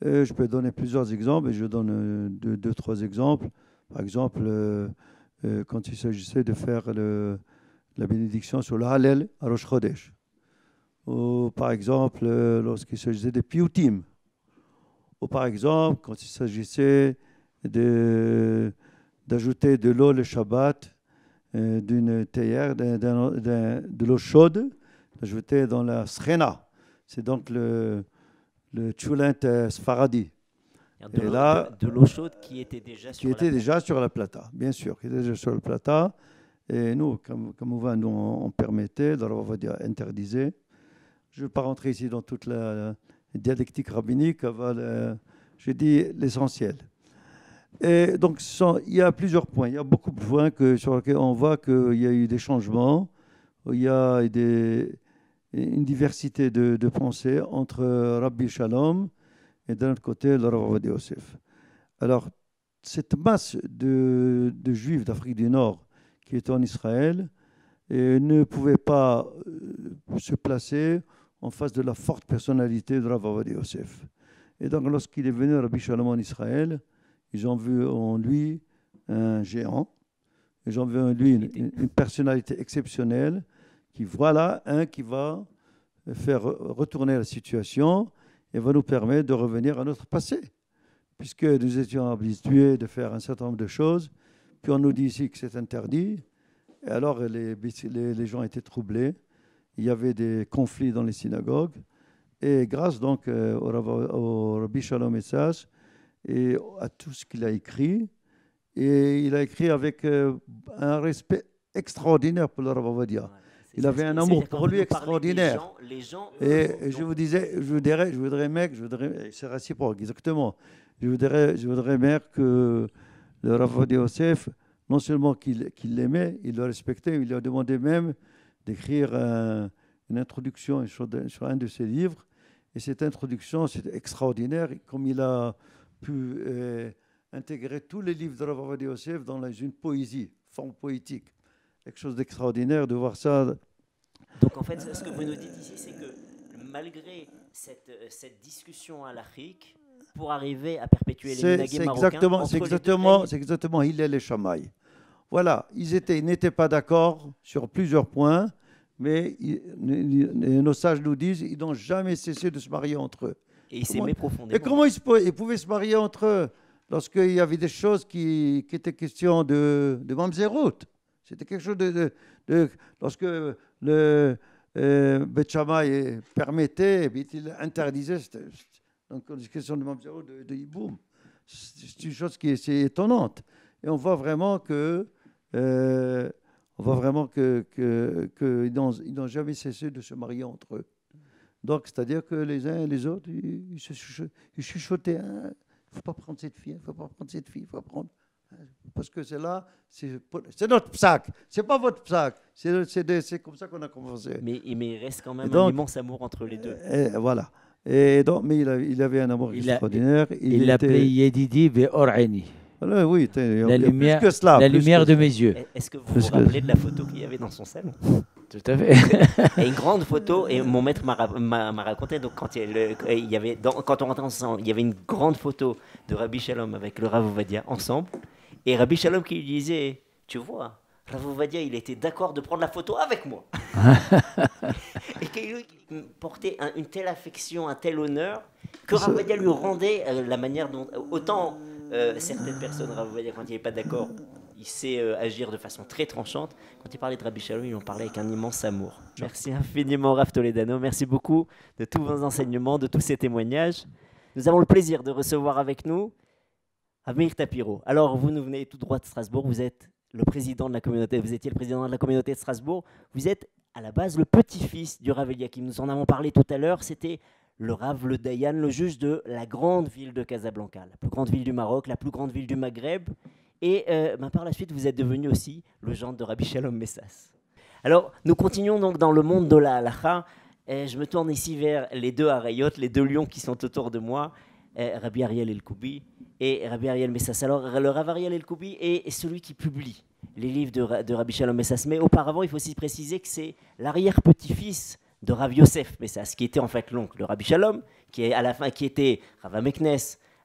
Et je peux donner plusieurs exemples, et je donne deux, trois exemples. Par exemple, quand il s'agissait de faire la bénédiction sur le Hallel à Rosh Chodesh. Ou par exemple, lorsqu'il s'agissait des Piyutim. Ou par exemple, quand il s'agissait d'ajouter de l'eau le Shabbat d'une théière, de l'eau chaude, d'ajouter dans la Srena. C'est donc le Tchoulint Sfaradi. De l'eau chaude qui était déjà sur la plata, bien sûr, qui était déjà sur la plata. Et nous, comme on permettait, on va dire interdisait. Je ne vais pas rentrer ici dans toute la dialectique rabbinique, je dis l'essentiel. Et donc, il y a plusieurs points. Il y a beaucoup de points sur lesquels on voit qu'il y a eu des changements, il y a une diversité de pensées entre Rabbi Shalom et d'un autre côté le Rav Ovadia Yosef. Alors, cette masse de Juifs d'Afrique du Nord qui étaient en Israël ne pouvait pas se placer en face de la forte personnalité de Rav Ovadia Yosef. Et donc, lorsqu'il est venu Rabbi Shalom en Israël, ils ont vu en lui un géant, ils ont vu en lui une personnalité exceptionnelle qui va faire retourner la situation et va nous permettre de revenir à notre passé. Puisque nous étions habitués de faire un certain nombre de choses, puis on nous dit ici que c'est interdit, et alors les gens étaient troublés, il y avait des conflits dans les synagogues, et grâce donc au Rabbi Shalom Essash et à tout ce qu'il a écrit, et il a écrit avec un respect extraordinaire pour le Rav Ovadia. Il avait un amour pour lui extraordinaire. Et je voudrais, c'est réciproque, exactement. Je voudrais, mère, que le Rav Ovadia Yosef, non seulement qu'il l'aimait, il le respectait, il lui a demandé même d'écrire une introduction sur un de ses livres. Et cette introduction, c'est extraordinaire, comme il a pu intégrer tous les livres de Rav Ovadia Yosef dans une poésie, forme poétique. Quelque chose d'extraordinaire de voir ça. Donc en fait, ce que vous nous dites ici, c'est que malgré cette discussion halachique, pour arriver à perpétuer les minhagim marocains, c'est exactement Hillel et Shammai. Voilà, ils n'étaient pas d'accord sur plusieurs points, mais nos sages nous disent qu'ils n'ont jamais cessé de se marier entre eux. Et ils s'aimaient profondément. Et comment ils pouvaient se marier entre eux lorsqu'il y avait des choses qui étaient question de mamzerut? C'était quelque chose lorsque le Beth Shammai permettait, et puis il interdisait, donc une question de mamzerut, de hiboum. C'est une chose qui est étonnante. Et on voit vraiment qu'ils n'ont jamais cessé de se marier entre eux. Donc, c'est-à-dire que les uns et les autres, ils chuchotaient. Il ne faut pas prendre cette fille, il ne faut pas prendre cette fille, il faut prendre. Parce que c'est notre psaque, c'est pas votre psaque. C'est comme ça qu'on a commencé. Mais il reste quand même un immense amour entre les deux. Voilà. Et donc, mais il avait un amour extraordinaire. Il l'appelait Yedidi Be'or'eni. Oui, la lumière, plus que cela, la lumière de mes yeux. Est-ce que vous vous rappelez de la photo qu'il y avait dans son salon? Tout à fait. Et une grande photo, et mon maître m'a raconté, donc quand on rentrait ensemble, il y avait une grande photo de Rabbi Shalom avec le Rav Ovadia ensemble, et Rabbi Shalom qui lui disait, tu vois, Rav Ovadia, il était d'accord de prendre la photo avec moi. Et qu'il portait une telle affection, un tel honneur, que Rav Ovadia lui rendait la manière dont, autant certaines personnes, Rav Ovadia, quand il n'est pas d'accord, il sait agir de façon très tranchante. Quand il parlait de Rabbi Shalom, il en parlait avec un immense amour. Merci infiniment, Rav Toledano. Merci beaucoup de tous vos enseignements, de tous ces témoignages. Nous avons le plaisir de recevoir avec nous Amir Tapiro. Alors, vous nous venez tout droit de Strasbourg, vous êtes le président de la communauté, vous étiez le président de la communauté de Strasbourg, vous êtes à la base le petit-fils du Rav Eliakim. Nous en avons parlé tout à l'heure, c'était le Rav, le Dayan, le juge de la grande ville de Casablanca, la plus grande ville du Maroc, la plus grande ville du Maghreb, et par la suite, vous êtes devenu aussi le gendre de Rabbi Shalom Messas. Alors, nous continuons donc dans le monde de la halacha. Je me tourne ici vers les deux Harayot, les deux lions qui sont autour de moi, Rabbi Ariel El-Koubi et Rabbi Ariel Messas. Alors, le Rav Ariel El-Koubi est celui qui publie les livres de Rabbi Shalom Messas. Mais auparavant, il faut aussi préciser que c'est l'arrière-petit-fils de Rav Yosef Messas, qui était en fait l'oncle de Rabbi Shalom, qui est à la fin, qui était Rav Ameknes,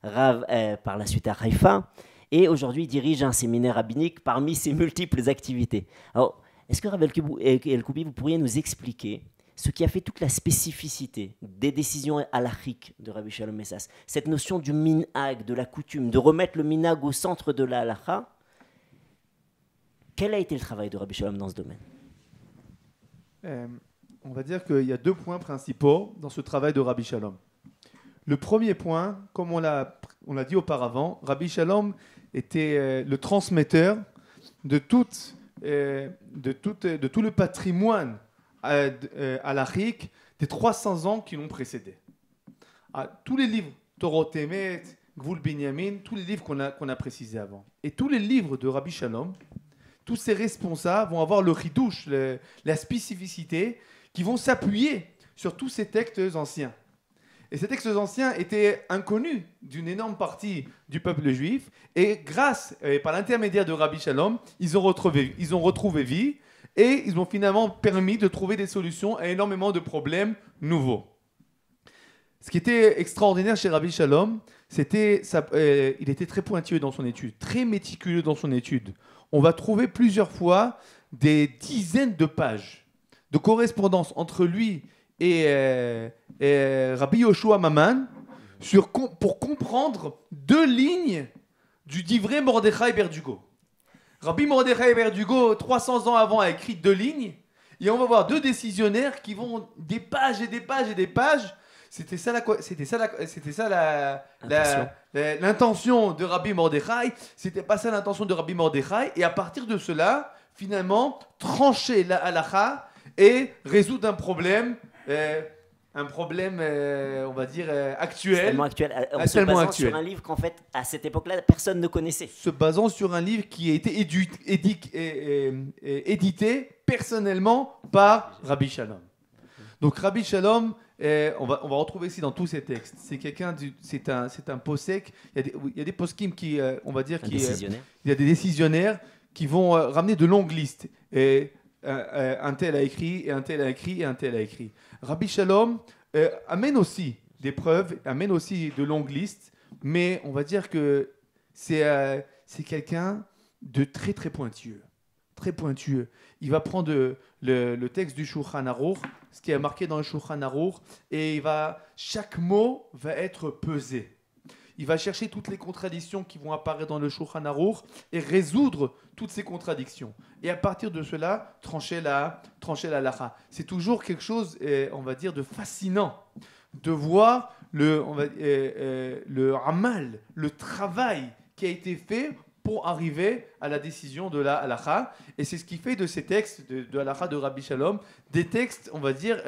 Rav par la suite à Haïfa, et aujourd'hui il dirige un séminaire rabbinique parmi ses multiples activités. Alors, est-ce que Rav El-Koubi, vous pourriez nous expliquer ce qui a fait toute la spécificité des décisions halachiques de Rabbi Shalom Messas, cette notion du minhag, de la coutume, de remettre le minhag au centre de la halacha? Quel a été le travail de Rabbi Shalom dans ce domaine? On va dire qu'il y a deux points principaux dans ce travail de Rabbi Shalom. Le premier point, comme on l'a dit auparavant, Rabbi Shalom était le transmetteur de tout le patrimoine halachique des 300 ans qui l'ont précédé. Tous les livres, Torah Temet, Gvul Binyamin, tous les livres qu'on a précisés avant. Et tous les livres de Rabbi Shalom, tous ces responsables vont avoir le chidouche, la spécificité, qui vont s'appuyer sur tous ces textes anciens. Et ces textes anciens étaient inconnus d'une énorme partie du peuple juif, et grâce, par l'intermédiaire de Rabbi Shalom, ils ont retrouvé vie, et ils ont finalement permis de trouver des solutions à énormément de problèmes nouveaux. Ce qui était extraordinaire chez Rabbi Shalom, c'était il était très pointilleux dans son étude, très méticuleux dans son étude. On va trouver plusieurs fois des dizaines de pages de correspondance entre lui et Rabbi Yoshua Maman pour comprendre 2 lignes du divrei Mordechai Berdugo. Rabbi Mordechai Berdugo, 300 ans avant, a écrit 2 lignes, et on va voir 2 décisionnaires qui vont des pages et des pages et des pages. C'était ça l'intention de Rabbi Mordechai. C'était pas ça l'intention de Rabbi Mordechai. Et à partir de cela, finalement, trancher la halacha et résoudre un problème, on va dire, actuel. Tellement actuel. En se basant sur un livre qu'en fait, à cette époque-là, personne ne connaissait. Se basant sur un livre qui a été édité personnellement par Rabbi Shalom. Donc Rabbi Shalom, on va retrouver ici dans tous ces textes. C'est un posek. Il y a des poskim qui, on va dire, il y a des décisionnaires qui vont ramener de longues listes. Et un tel a écrit, et un tel a écrit, et un tel a écrit. Rabbi Shalom amène aussi des preuves, amène aussi de longues listes, mais on va dire que c'est quelqu'un de très très pointueux. Très pointueux. Il va prendre le texte du Shulchan Aruch, ce qui est marqué dans le Shulchan Aruch, et chaque mot va être pesé. Il va chercher toutes les contradictions qui vont apparaître dans le Shulchan Aruch et résoudre toutes ces contradictions. Et à partir de cela, trancher la halacha. C'est toujours quelque chose, on va dire, de fascinant de voir le amal, le travail qui a été fait pour arriver à la décision de la halacha. Et c'est ce qui fait de ces textes de halacha de Rabbi Shalom des textes, on va dire,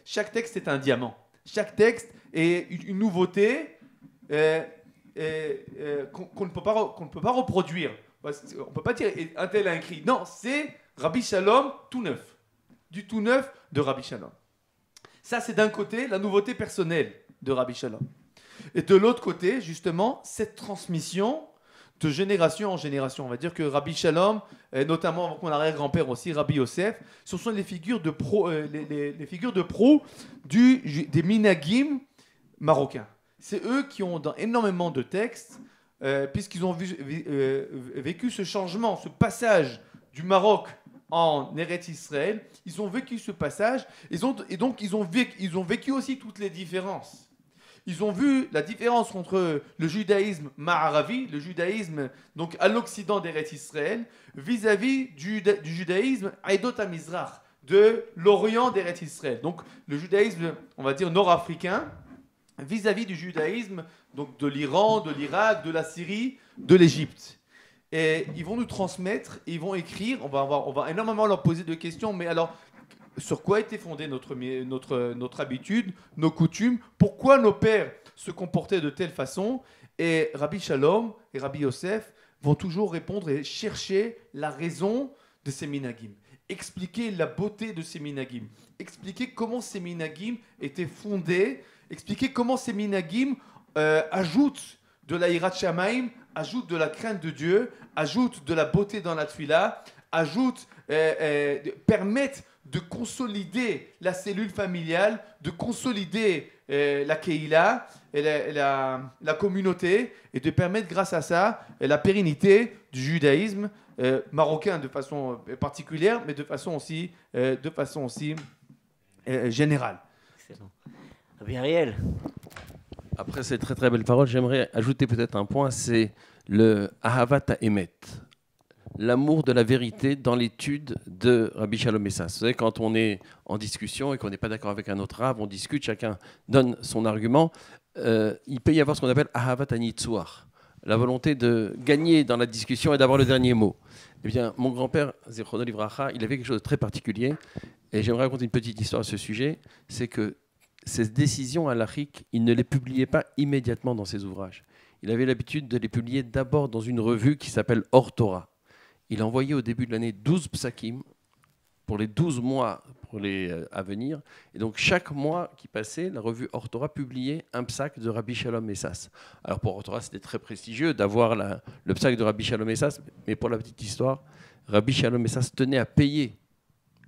chaque texte est un diamant. Chaque texte est une nouveauté qu'on ne peut pas reproduire. On ne peut pas dire un tel a écrit. Non, c'est Rabbi Shalom tout neuf. Du tout neuf de Rabbi Shalom. Ça, c'est d'un côté la nouveauté personnelle de Rabbi Shalom. Et de l'autre côté, justement, cette transmission de génération en génération. On va dire que Rabbi Shalom, notamment mon arrière-grand-père aussi, Rabbi Yosef, ce sont les figures de pro, des minagim marocains. C'est eux qui ont dans énormément de textes, puisqu'ils ont vécu ce changement, ce passage du Maroc en Eretz Israël. Ils ont vécu ce passage, et donc ils ont vécu aussi toutes les différences. Ils ont vu la différence entre le judaïsme ma'aravi, le judaïsme donc à l'occident d'Eretz Israël, vis-à-vis du judaïsme Aïdot HaMizrach, de l'orient d'Eretz Israël. Donc le judaïsme, on va dire nord-africain, vis-à-vis du judaïsme donc de l'Iran, de l'Irak, de la Syrie, de l'Égypte. Et ils vont nous transmettre, ils vont écrire, on va énormément leur poser de questions, mais alors, sur quoi était fondée notre habitude, nos coutumes, pourquoi nos pères se comportaient de telle façon? Et Rabbi Shalom et Rabbi Yosef vont toujours répondre et chercher la raison de ces minagim, expliquer la beauté de ces minagim, expliquer comment ces minagim étaient fondés, expliquer comment ces minagim ajoutent de la hirat shamaim, ajoutent de la crainte de Dieu, ajoutent de la beauté dans la tfila, permettent de consolider la cellule familiale, de consolider la keïla, et la communauté, et de permettre grâce à ça la pérennité du judaïsme marocain de façon particulière, mais de façon aussi générale. Excellent. Rabbi Ariel. Après ces très très belles paroles, j'aimerais ajouter peut-être un point, c'est le Ahavat Ha'emet, l'amour de la vérité dans l'étude de Rabbi Shalom Messas. Vous savez, quand on est en discussion et qu'on n'est pas d'accord avec un autre rave, on discute, chacun donne son argument. Il peut y avoir ce qu'on appelle Ahavat Hanitzuach, la volonté de gagner dans la discussion et d'avoir le dernier mot. Eh bien, mon grand-père, Zichrono Livracha, il avait quelque chose de très particulier, et j'aimerais raconter une petite histoire à ce sujet, c'est que ces décisions halachiques, il ne les publiait pas immédiatement dans ses ouvrages. Il avait l'habitude de les publier d'abord dans une revue qui s'appelle Or Torah. Il envoyait au début de l'année 12 psakim pour les 12 mois à venir. Et donc, chaque mois qui passait, la revue Or Torah publiait un psak de Rabbi Shalom Messas. Alors, pour Or Torah, c'était très prestigieux d'avoir le psak de Rabbi Shalom Messas. Mais pour la petite histoire, Rabbi Shalom Messas tenait à payer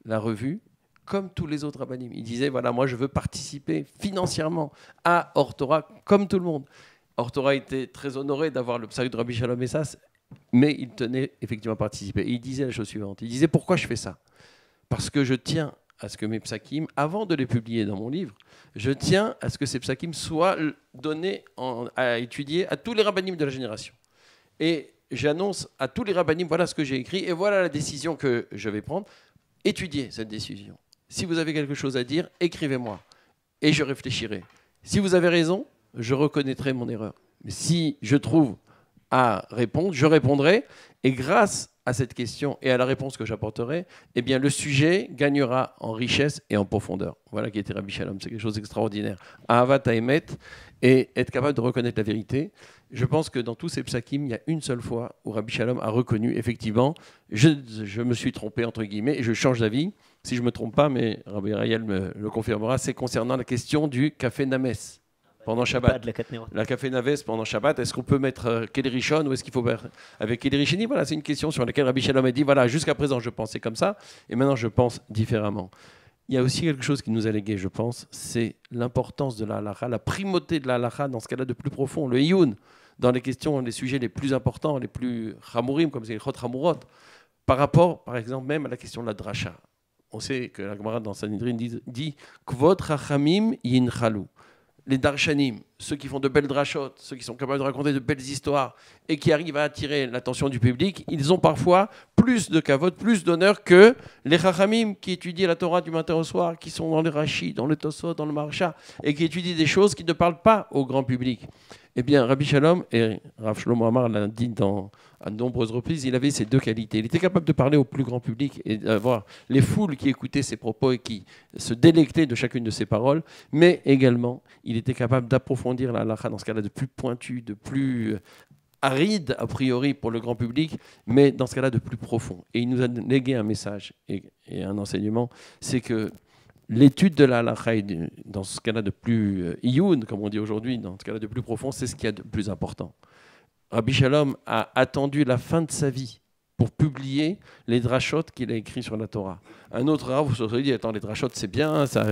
la revue comme tous les autres rabbinim. Il disait, voilà, moi, je veux participer financièrement à Or Torah comme tout le monde. Or Torah était très honoré d'avoir le psak de Rabbi Shalom Messas, mais il tenait effectivement à participer. Et il disait la chose suivante. Il disait, pourquoi je fais ça? Parce que je tiens à ce que mes psakim, avant de les publier dans mon livre, je tiens à ce que ces psakim soient donnés à étudier à tous les rabbinim de la génération. Et j'annonce à tous les rabbinim, voilà ce que j'ai écrit, et voilà la décision que je vais prendre. Étudiez cette décision. Si vous avez quelque chose à dire, écrivez-moi, et je réfléchirai. Si vous avez raison, je reconnaîtrai mon erreur. Mais si je trouve à répondre, je répondrai, et grâce à cette question et à la réponse que j'apporterai, eh bien le sujet gagnera en richesse et en profondeur. Voilà qui était Rabbi Shalom, c'est quelque chose d'extraordinaire. Ahavat Ha'emet, et être capable de reconnaître la vérité. Je pense que dans tous ces psakim, il y a une seule fois où Rabbi Shalom a reconnu, effectivement, je me suis trompé, entre guillemets, et je change d'avis. Si je ne me trompe pas, mais Rabbi Ariel me le confirmera, c'est concernant la question du café Names. Pendant Shabbat, la café Naves pendant Shabbat, est-ce qu'on peut mettre Keli Rishon ou est-ce qu'il faut mettre avec Keli Rishoni? Voilà, c'est une question sur laquelle Rabbi Shalom a dit, voilà, jusqu'à présent je pensais comme ça, et maintenant je pense différemment. Il y a aussi quelque chose qui nous a légué, je pense, c'est l'importance de la halakha, la primauté de la halakha dans ce qu'elle a de plus profond, le iyun, dans les questions, les sujets les plus importants, les plus chamourim, comme c'est les chot chamurot, par rapport, par exemple, même à la question de la drasha. On sait que la Gemara dans Sanhedrin dit Kvod Chachamim Yinchalou. Les darshanim, ceux qui font de belles drachot, ceux qui sont capables de raconter de belles histoires et qui arrivent à attirer l'attention du public, ils ont parfois plus de kavod, plus d'honneur que les chachamim qui étudient la Torah du matin au soir, qui sont dans les Rashi, dans le Tosot, dans le Maharsha, et qui étudient des choses qui ne parlent pas au grand public. Eh bien, Rabbi Shalom, et Rav Shlomo Amar l'a dit à de nombreuses reprises, il avait ces deux qualités. Il était capable de parler au plus grand public et d'avoir les foules qui écoutaient ses propos et qui se délectaient de chacune de ses paroles, mais également, il était capable d'approfondir la halakha dans ce cas-là de plus pointu, de plus aride a priori pour le grand public, mais dans ce cas-là de plus profond. Et il nous a légué un message et un enseignement, c'est que l'étude de la halakha, dans ce cas-là de plus iyun, comme on dit aujourd'hui, dans ce cas-là de plus profond, c'est ce qu'il y a de plus important. Rabbi Shalom a attendu la fin de sa vie pour publier les drachot qu'il a écrits sur la Torah. Un autre Rav se dit, attends, les drachot c'est bien, ça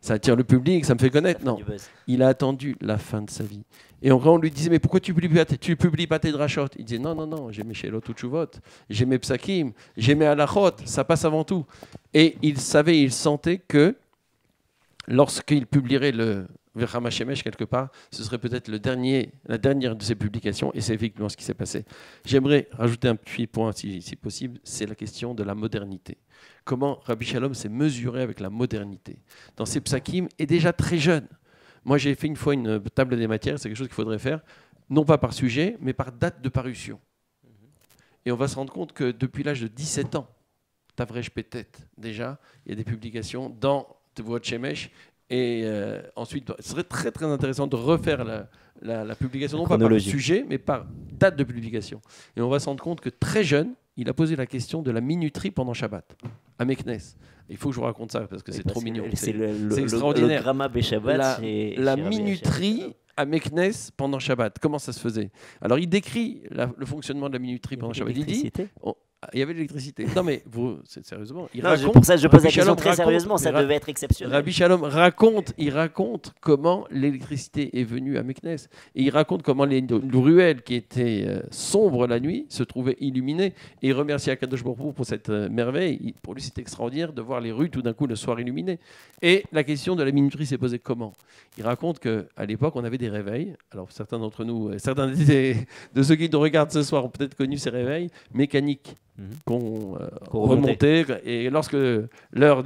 attire le public, ça me fait connaître. Non, il a attendu la fin de sa vie. Et quand on lui disait, mais pourquoi tu publies pas tes drachot? Il disait, non, j'ai mes shelot ou tshuvot, j'ai mes psakim, j'ai mes halachot, ça passe avant tout. Et il savait, il sentait que lorsqu'il publierait le Vechama Shemesh quelque part, ce serait peut-être la dernière de ses publications, et c'est effectivement ce qui s'est passé. J'aimerais rajouter un petit point, si possible, c'est la question de la modernité. Comment Rabbi Shalom s'est mesuré avec la modernité dans ses psakim, et déjà très jeune. Moi, j'ai fait une fois une table des matières, c'est quelque chose qu'il faudrait faire. non pas par sujet, mais par date de parution. Et on va se rendre compte que depuis l'âge de 17 ans, Tavrej Petet, déjà, il y a des publications dans Tevuot Shemesh. Et ensuite, ce serait très très intéressant de refaire la publication, non pas par sujet, mais par date de publication. Et on va se rendre compte que très jeune, il a posé la question de la minuterie pendant Shabbat, à Meknes. Il faut que je vous raconte ça, parce que c'est trop mignon. C'est extraordinaire. Le Gramma Beshabbat. La minuterie à Meknes pendant Shabbat, comment ça se faisait? Alors, il décrit le fonctionnement de la minuterie pendant Shabbat. Il dit... Il y avait de l'électricité. Non, mais vous, sérieusement. Pour ça, je pose la question très sérieusement. Ça devait être exceptionnel. Rabbi Shalom raconte comment l'électricité est venue à Meknes. Et il raconte comment les ruelles qui étaient sombres la nuit se trouvaient illuminées. Et il remercie Akadosh Baruch Hu pour cette merveille. Pour lui, c'est extraordinaire de voir les rues tout d'un coup le soir illuminées. Et la question de la minuterie s'est posée comment? Il raconte qu'à l'époque, on avait des réveils. Alors, certains d'entre nous, certains de ceux qui nous regardent ce soir ont peut-être connu ces réveils mécaniques. Qu'on remontait, et lorsque l'heure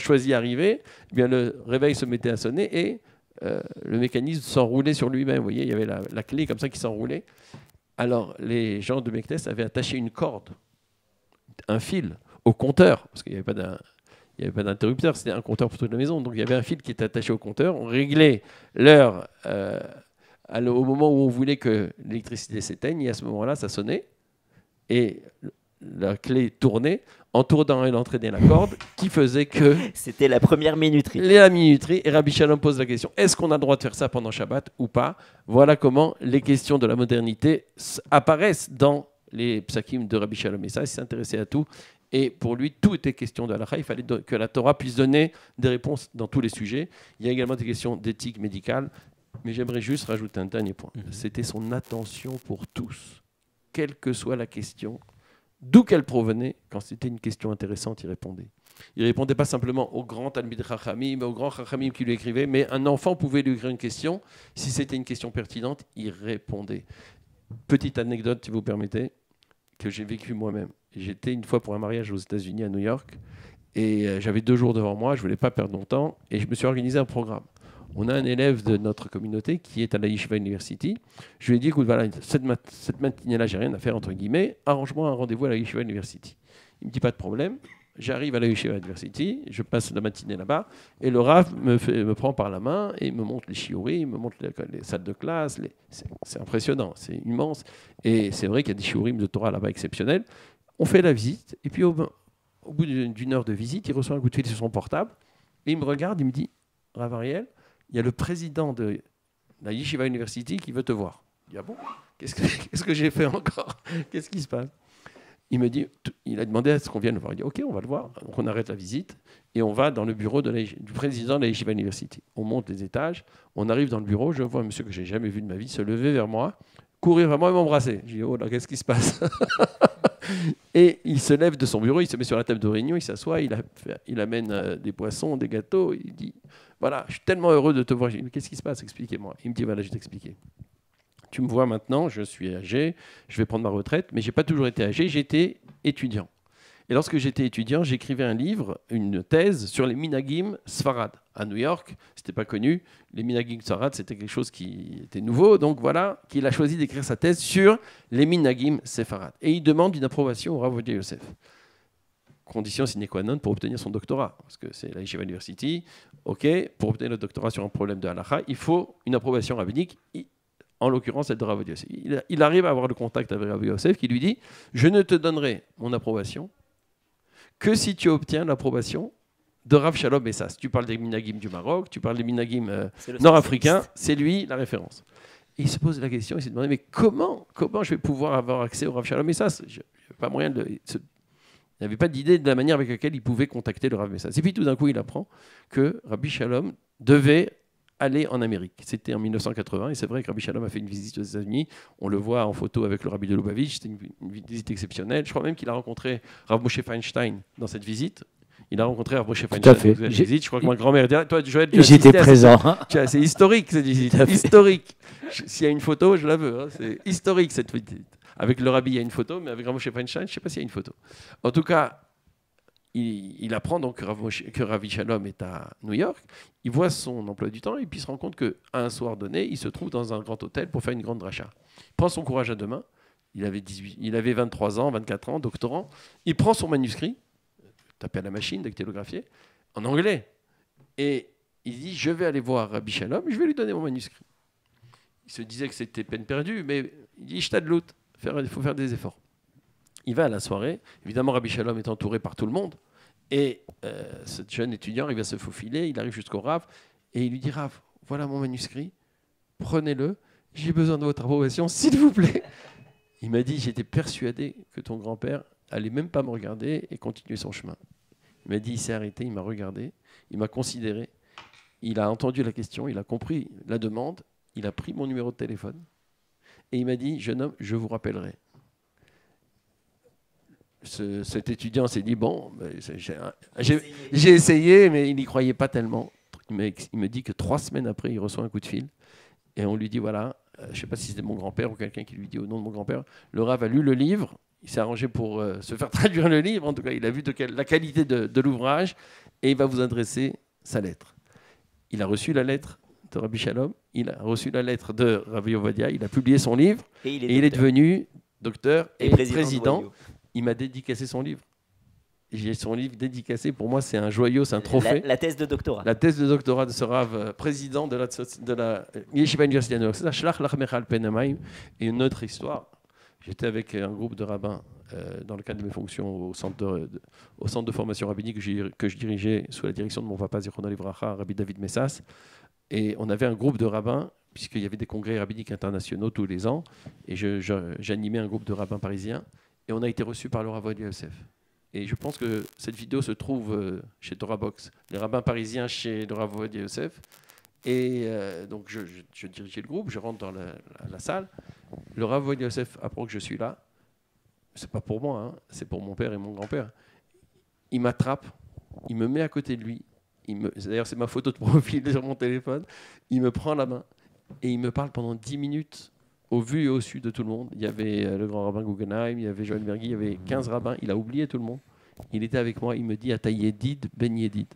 choisie arrivait, eh bien le réveil se mettait à sonner et le mécanisme s'enroulait sur lui-même. Vous voyez, il y avait la clé comme ça qui s'enroulait. Alors les gens de Meknes avaient attaché une corde, un fil au compteur, parce qu'il n'y avait pas d'interrupteur, c'était un compteur pour toute la maison. Donc il y avait un fil qui était attaché au compteur. On réglait l'heure au moment où on voulait que l'électricité s'éteigne, et à ce moment-là, ça sonnait, et la clé tournait, en tournant et entraînait la corde, qui faisait que... C'était la première minuterie. La minuterie, et Rabbi Shalom pose la question, est-ce qu'on a le droit de faire ça pendant Shabbat ou pas? Voilà comment les questions de la modernité apparaissent dans les psakim de Rabbi Shalom. Et ça, il s'intéressait à tout. Et pour lui, tout était question de halakha. Il fallait que la Torah puisse donner des réponses dans tous les sujets. Il y a également des questions d'éthique médicale. Mais j'aimerais juste rajouter un dernier point. C'était son attention pour tous, quelle que soit la question, d'où qu'elle provenait. Quand c'était une question intéressante, il répondait. Il ne répondait pas simplement au grand Talmid Chachamim, au grand Chachamim qui lui écrivait, mais un enfant pouvait lui écrire une question. Si c'était une question pertinente, il répondait. Petite anecdote, si vous permettez, que j'ai vécue moi-même. J'étais une fois pour un mariage aux États-Unis, à New York, et j'avais 2 jours devant moi, je ne voulais pas perdre mon temps, et je me suis organisé un programme. On a un élève de notre communauté qui est à la Yeshiva University. Je lui ai dit, écoute, voilà, cette matinée-là, j'ai rien à faire, entre guillemets, arrange-moi un rendez-vous à la Yeshiva University. Il me dit, pas de problème. J'arrive à la Yeshiva University, je passe la matinée là-bas, et le Rav me prend par la main et me montre les shiurim, il me montre les salles de classe. C'est impressionnant, c'est immense. Et c'est vrai qu'il y a des shiurim de Torah là-bas exceptionnels. On fait la visite, et puis au bout d'une heure de visite, il reçoit un coup de fil sur son portable, et il me regarde, il me dit, Rav Ariel, il y a le président de la Yeshiva University qui veut te voir. Je dis, ah bon? Qu'est-ce que j'ai fait encore? Qu'est-ce qui se passe? Il me dit, il a demandé à ce qu'on vienne le voir. Il dit, ok, on va le voir. Donc on arrête la visite et on va dans le bureau du président de la Yeshiva University. On monte les étages, on arrive dans le bureau, je vois un monsieur que j'ai jamais vu de ma vie se lever vers moi, courir vers moi et m'embrasser. Je dis, oh là, qu'est-ce qui se passe? Et il se lève de son bureau, il se met sur la table de réunion, il s'assoit, il amène des poissons, des gâteaux, il dit, voilà, je suis tellement heureux de te voir. Je dis, mais qu'est-ce qui se passe? Expliquez-moi. Il me dit, voilà, je vais t'expliquer. Tu me vois maintenant, je suis âgé, je vais prendre ma retraite, mais je n'ai pas toujours été âgé, j'étais étudiant. Et lorsque j'étais étudiant, j'écrivais un livre, une thèse sur les minagim Sfarad. À New York, ce n'était pas connu. Les minagim Sfarad, c'était quelque chose qui était nouveau. Donc voilà, qu'il a choisi d'écrire sa thèse sur les minagim Sefarad. Et il demande une approbation au Rav Ovadia Yosef. Condition sine qua non pour obtenir son doctorat. Parce que c'est la Yeshiva University. OK, pour obtenir le doctorat sur un problème de halakha, il faut une approbation rabbinique. En l'occurrence, celle de Rav Ovadia Yosef. Il arrive à avoir le contact avec Rav Ovadia Yosef qui lui dit « Je ne te donnerai mon approbation que si tu obtiens l'approbation de Rav Shalom Messas. » Tu parles des minagim du Maroc, tu parles des minagim nord-africains, c'est lui la référence. Et il se pose la question, il s'est demandé « Mais comment je vais pouvoir avoir accès au Rav Shalom Messas ?» Je n'ai pas moyen de... Il n'avait pas d'idée de la manière avec laquelle il pouvait contacter le Rav Messas. Et puis tout d'un coup, il apprend que Rabbi Shalom devait aller en Amérique. C'était en 1980, et c'est vrai que Rabbi Shalom a fait une visite aux États-Unis. On le voit en photo avec le Rabbi de Lubavitch. C'était une visite exceptionnelle. Je crois même qu'il a rencontré Rav Moshe Feinstein dans cette visite. Il a rencontré Rav Moshe Feinstein dans cette visite. Je crois que ma grand-mère... Toi, Joël, j'étais présent. C'est historique, cette visite. Historique. S'il y a une photo, je la veux. Hein. C'est historique, cette visite. Avec le Rabbi, il y a une photo, mais avec Rav Moshe Feinstein, je ne sais pas s'il y a une photo. En tout cas, il apprend donc que Rabbi Shalom est à New York. Il voit son emploi du temps et puis il se rend compte qu'à un soir donné, il se trouve dans un grand hôtel pour faire une grande dracha. Il prend son courage à deux mains. Il avait 23 ans, 24 ans, doctorant. Il prend son manuscrit, tapé à la machine, dactylographié, en anglais. Et il dit, je vais aller voir Rabbi Shalom, je vais lui donner mon manuscrit. Il se disait que c'était peine perdue, mais il dit, shtadlout, il faut faire des efforts. Il va à la soirée. Évidemment, Rabbi Shalom est entouré par tout le monde. Et ce jeune étudiant, il va se faufiler, il arrive jusqu'au Rav, et il lui dit, Rav, voilà mon manuscrit, prenez-le, j'ai besoin de votre approbation, s'il vous plaît. Il m'a dit, j'étais persuadé que ton grand-père allait même pas me regarder et continuer son chemin. Il m'a dit, il s'est arrêté, il m'a regardé, il m'a considéré, il a entendu la question, il a compris la demande, il a pris mon numéro de téléphone, et il m'a dit, jeune homme, je vous rappellerai. Cet étudiant s'est dit, bon, j'ai essayé, mais il n'y croyait pas tellement. Il me dit que 3 semaines après, il reçoit un coup de fil, et on lui dit, voilà, je ne sais pas si c'était mon grand-père ou quelqu'un qui lui dit au nom de mon grand-père, le Rav a lu le livre, il s'est arrangé pour se faire traduire le livre, en tout cas il a vu la qualité de l'ouvrage, et il va vous adresser sa lettre. Il a reçu la lettre de Rabbi Shalom, il a reçu la lettre de Rabbi Ovadia, il a publié son livre, et il est devenu docteur et président. Il m'a dédicacé son livre. J'ai son livre dédicacé. Pour moi, c'est un joyau, c'est un trophée. La thèse de doctorat. La thèse de doctorat de ce Rav, président de la Yeshiva University de New York. C'est Shlach Lach Mechal Penamaim. Et une autre histoire. J'étais avec un groupe de rabbins dans le cadre de mes fonctions au centre de formation rabbinique que je dirigeais sous la direction de mon papa Zichrono Livracha, Rabbi David Messas. Et on avait un groupe de rabbins, puisqu'il y avait des congrès rabbiniques internationaux tous les ans. Et j'animais un groupe de rabbins parisiens. Et on a été reçus par le Rav Ovadia Yosef. Et je pense que cette vidéo se trouve chez Torah Box, les rabbins parisiens chez le Rav Ovadia Yosef. Et donc je dirigeais le groupe, je rentre dans la salle. Le Rav Ovadia Yosef apprend que je suis là. C'est pas pour moi, hein, c'est pour mon père et mon grand-père. Il m'attrape, il me met à côté de lui. D'ailleurs, c'est ma photo de profil sur mon téléphone. Il me prend la main et il me parle pendant 10 minutes. Au vu et au su de tout le monde. Il y avait le grand rabbin Guggenheim, il y avait Joël Bergui, il y avait 15 rabbins. Il a oublié tout le monde. Il était avec moi. Il me dit Ata Yedid Ben Yedid.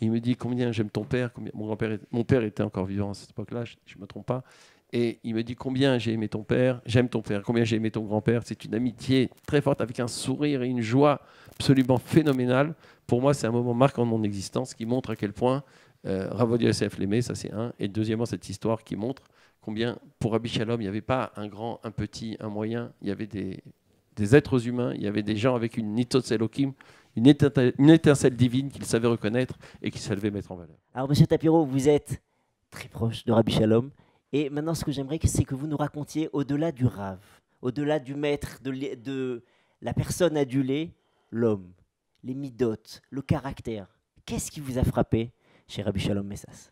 Et il me dit combien j'aime ton père. Mon père était encore vivant à cette époque-là, je ne me trompe pas. Et il me dit combien j'ai aimé ton père, j'aime ton père, combien j'ai aimé ton grand-père. C'est une amitié très forte avec un sourire et une joie absolument phénoménale. Pour moi, c'est un moment marquant de mon existence qui montre à quel point Rav Ovadia Yosef l'aimait, ça c'est un. Et deuxièmement, cette histoire qui montre combien, pour Rabbi Shalom, il n'y avait pas un grand, un petit, un moyen. Il y avait des êtres humains, il y avait des gens avec une nitzot Elohim, une étincelle divine qu'il savait reconnaître et qu'il savait mettre en valeur. Alors, monsieur Tapiro, vous êtes très proche de Rabbi Shalom. Et maintenant, ce que j'aimerais, c'est que vous nous racontiez, au-delà du Rav, au-delà du maître, de la personne adulée, l'homme, les midotes, le caractère. Qu'est-ce qui vous a frappé chez Rabbi Shalom Messas?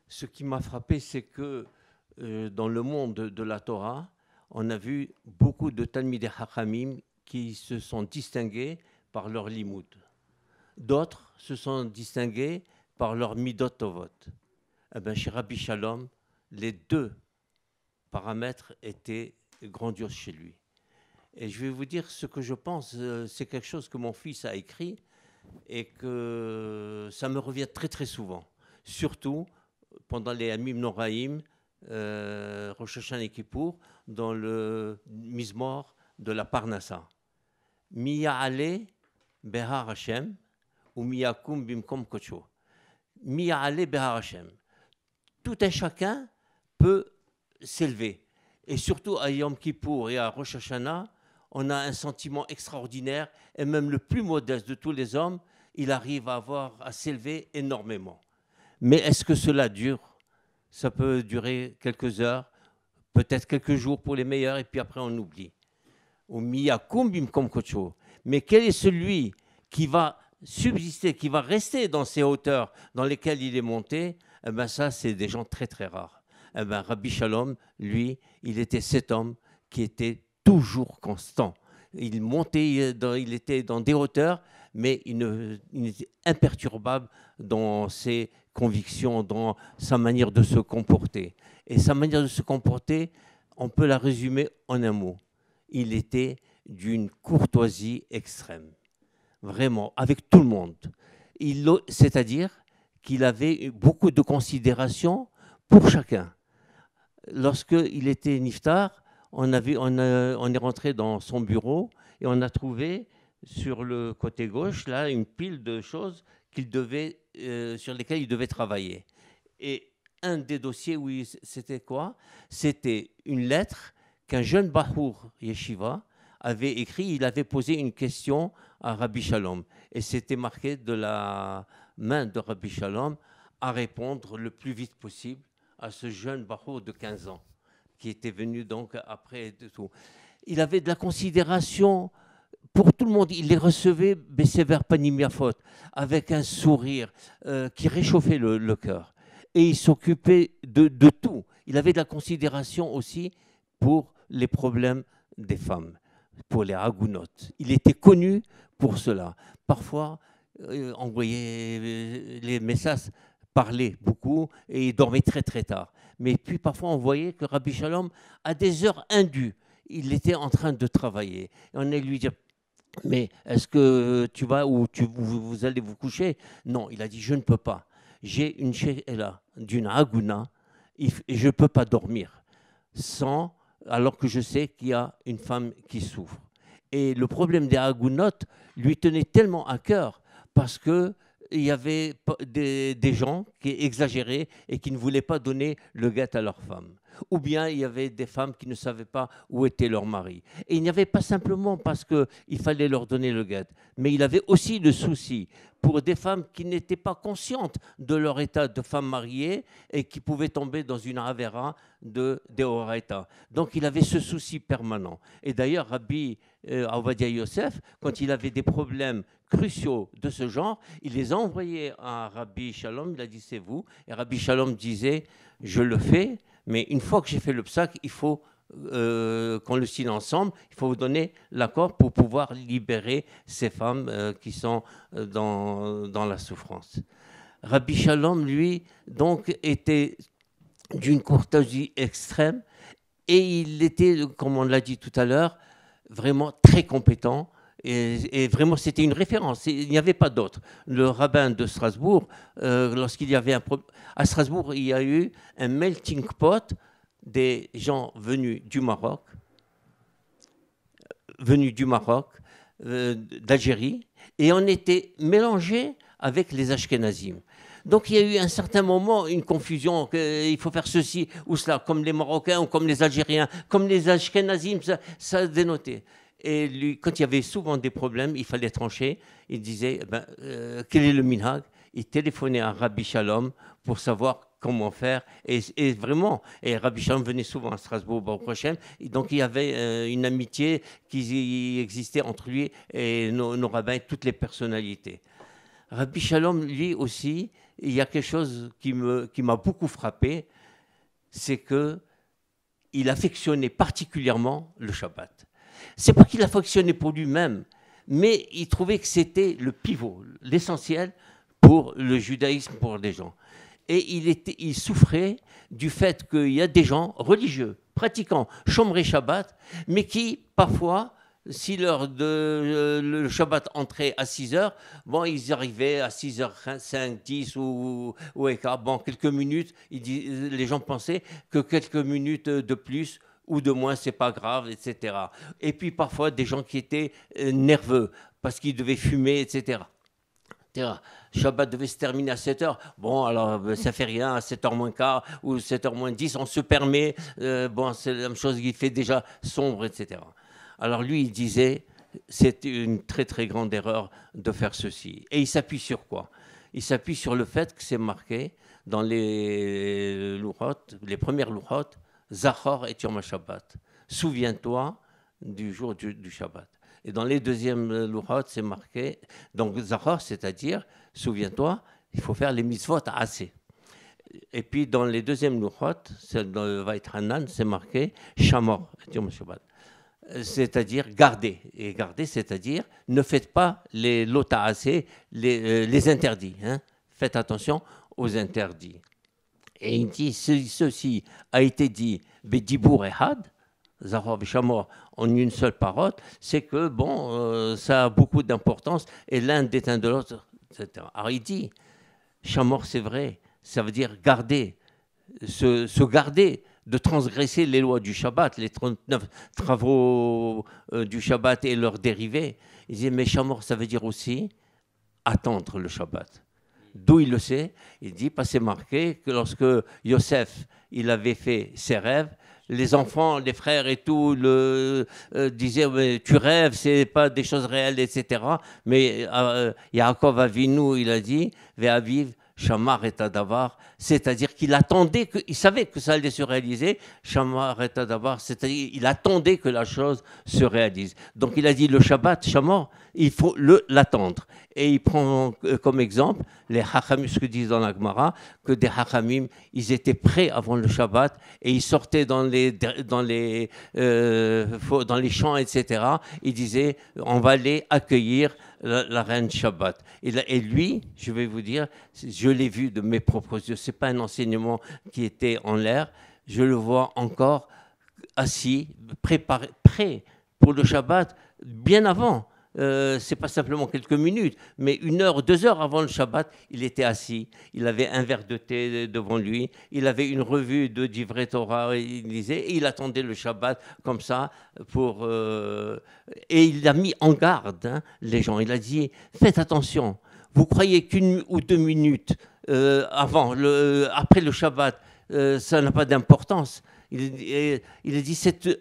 Ce qui m'a frappé, c'est que dans le monde de la Torah, on a vu beaucoup de Talmidei Chachamim qui se sont distingués par leur limoud. D'autres se sont distingués par leur midot tovot. Eh bien, chez Rabbi Shalom, les deux paramètres étaient grandioses chez lui. Et je vais vous dire ce que je pense, c'est quelque chose que mon fils a écrit et que ça me revient très très souvent. Surtout pendant les Amim Noraim, Rosh Hashanah et Kippour, dans le Mizmor de la Parnassa. Miya'ale behar Hashem ou miyakum bimkom kocho. Miya'ale behar Hashem. Tout un chacun peut s'élever. Et surtout à Yom Kippour et à Rosh Hashanah, on a un sentiment extraordinaire, et même le plus modeste de tous les hommes, il arrive à s'élever énormément. Mais est-ce que cela dure? Ça peut durer quelques heures, peut-être quelques jours pour les meilleurs, et puis après on oublie. Mais quel est celui qui va subsister, qui va rester dans ces hauteurs dans lesquelles il est monté? Eh ben ça, c'est des gens très très rares. Eh ben, Rabbi Shalom, lui, il était cet homme qui était toujours constant. Il montait, il était dans des hauteurs, mais il était imperturbable dans ses convictions, dans sa manière de se comporter. Et sa manière de se comporter, on peut la résumer en un mot. Il était d'une courtoisie extrême. vraiment, avec tout le monde. C'est-à-dire qu'il avait beaucoup de considération pour chacun. Lorsqu'il était niftar, on est rentré dans son bureau et on a trouvé sur le côté gauche là une pile de choses sur lesquelles il devait travailler. Et un des dossiers, oui, c'était quoi? C'était une lettre qu'un jeune Bahour Yeshiva avait écrit. Il avait posé une question à Rabbi Shalom. Et c'était marqué de la main de Rabbi Shalom à répondre le plus vite possible à ce jeune Bahour de 15 ans qui était venu donc après de tout. Il avait de la considération pour tout le monde. Il les recevait Bessever Panim Yafot avec un sourire qui réchauffait le cœur. Et il s'occupait de tout. Il avait de la considération aussi pour les problèmes des femmes, pour les hagounotes. Il était connu pour cela. Parfois, on voyait les messages parler beaucoup et il dormait très très tard. Mais puis parfois, on voyait que Rabbi Shalom, à des heures indues, il était en train de travailler. Et on allait lui dire, mais est-ce que tu vas ou vous allez vous coucher? Non, il a dit, je ne peux pas. J'ai une she'ela d'une hagouna et je ne peux pas dormir alors que je sais qu'il y a une femme qui souffre. Et le problème des hagounotes lui tenait tellement à cœur parce qu'il y avait des gens qui exagéraient et qui ne voulaient pas donner le guet à leur femme. Ou bien il y avait des femmes qui ne savaient pas où était leur mari. Et il n'y avait pas simplement parce qu'il fallait leur donner le guet, mais il avait aussi le souci pour des femmes qui n'étaient pas conscientes de leur état de femme mariée et qui pouvaient tomber dans une avera de Deoraita. Donc il avait ce souci permanent. Et d'ailleurs, Rabbi Ovadia Yosef, quand il avait des problèmes cruciaux de ce genre, il les a envoyés à Rabbi Shalom, il a dit c'est vous, et Rabbi Shalom disait je le fais, mais une fois que j'ai fait le psak, il faut qu'on le signe ensemble, il faut vous donner l'accord pour pouvoir libérer ces femmes qui sont dans la souffrance. Rabbi Shalom, lui, donc, était d'une courtoisie extrême et il était, comme on l'a dit tout à l'heure, vraiment très compétent. Et vraiment, c'était une référence. Il n'y avait pas d'autre. Le rabbin de Strasbourg, lorsqu'il y avait un problème... À Strasbourg, il y a eu un melting pot des gens venus du Maroc, d'Algérie, et on était mélangés avec les Ashkénazim. Donc il y a eu à un certain moment une confusion, il faut faire ceci ou cela, comme les Marocains ou comme les Algériens, comme les Ashkénazim, ça dénotait. Et lui, quand il y avait souvent des problèmes, il fallait trancher. Il disait, quel est le minhag? Il téléphonait à Rabbi Shalom pour savoir comment faire. Et vraiment, et Rabbi Shalom venait souvent à Strasbourg au prochain. Donc il y avait une amitié qui existait entre lui et nos rabbins, toutes les personnalités. Rabbi Shalom, lui aussi, il y a quelque chose qui m'a beaucoup frappé, c'est qu'il affectionnait particulièrement le Shabbat. C'est pas qu'il affectionnait pour lui-même, mais il trouvait que c'était le pivot, l'essentiel pour le judaïsme, pour les gens. Et il souffrait du fait qu'il y a des gens religieux, pratiquants, Shomrei Shabbat, mais qui, parfois, si l'heure de le Shabbat entrait à 6 heures, bon, ils arrivaient à 6h05, 10 ou bon, quelques minutes, les gens pensaient que quelques minutes de plus ou de moins, c'est pas grave, etc. Et puis parfois, des gens qui étaient nerveux parce qu'ils devaient fumer, etc. Shabbat devait se terminer à 7 heures. Bon, alors, ça fait rien, à 7h moins quart ou 7h moins 10, on se permet. Bon, c'est la même chose, il fait déjà sombre, etc. Alors lui, il disait, c'est une très très grande erreur de faire ceci. Et il s'appuie sur quoi? Il s'appuie sur le fait que c'est marqué dans les louchot, les premières louchot, Zachor et Yom Shabbat. Souviens-toi du jour du Shabbat. Et dans les deuxièmes louchot, c'est marqué, donc Zachor, c'est-à-dire, souviens-toi, il faut faire les mitzvot assez. Et puis dans les deuxièmes louchot, dans le Vait Hanan, c'est marqué Shamor et Yom Shabbat. C'est-à-dire garder. Et garder, c'est-à-dire ne faites pas les lotaasé, les interdits. Hein. Faites attention aux interdits. Et il dit, ceci a été dit Bedibour Ehad, Zahor et Shamor, en une seule parole, c'est que, bon, ça a beaucoup d'importance et l'un déteint de l'autre, etc. Alors il dit, Shamor, c'est vrai, ça veut dire garder, se garder de transgresser les lois du Shabbat, les 39 travaux du Shabbat et leurs dérivés. Il dit, mais Shamor, ça veut dire aussi attendre le Shabbat. D'où il le sait? Il dit, parce que c'est marqué que lorsque Yosef, il avait fait ses rêves, les enfants, les frères et tout disaient, mais tu rêves, c'est pas des choses réelles, etc. Mais Yaakov Avinu, il a dit, Ve'aviv, Shamar et Adavar, c'est-à-dire qu'il attendait, il savait que ça allait se réaliser. Shamar et Adavar, c'est-à-dire qu'il attendait que la chose se réalise. Donc il a dit le Shabbat, Shamar, il faut l'attendre. Et il prend comme exemple les Hachamim, ce que disent dans la Gemara, que des Hachamim, ils étaient prêts avant le Shabbat et ils sortaient dans les champs, etc. Ils disaient, on va aller accueillir la reine Shabbat. Et lui, je vais vous dire, je l'ai vu de mes propres yeux, ce n'est pas un enseignement qui était en l'air, je le vois encore assis, préparé, prêt pour le Shabbat, bien avant. C'est pas simplement quelques minutes, mais 1 heure, 2 heures avant le Shabbat, il était assis, il avait un verre de thé devant lui, il avait une revue de Divrei Torah, il lisait, et il attendait le Shabbat comme ça, et il a mis en garde les gens, il a dit, faites attention, vous croyez qu'1 ou 2 minutes après le Shabbat, ça n'a pas d'importance. Il a dit, cette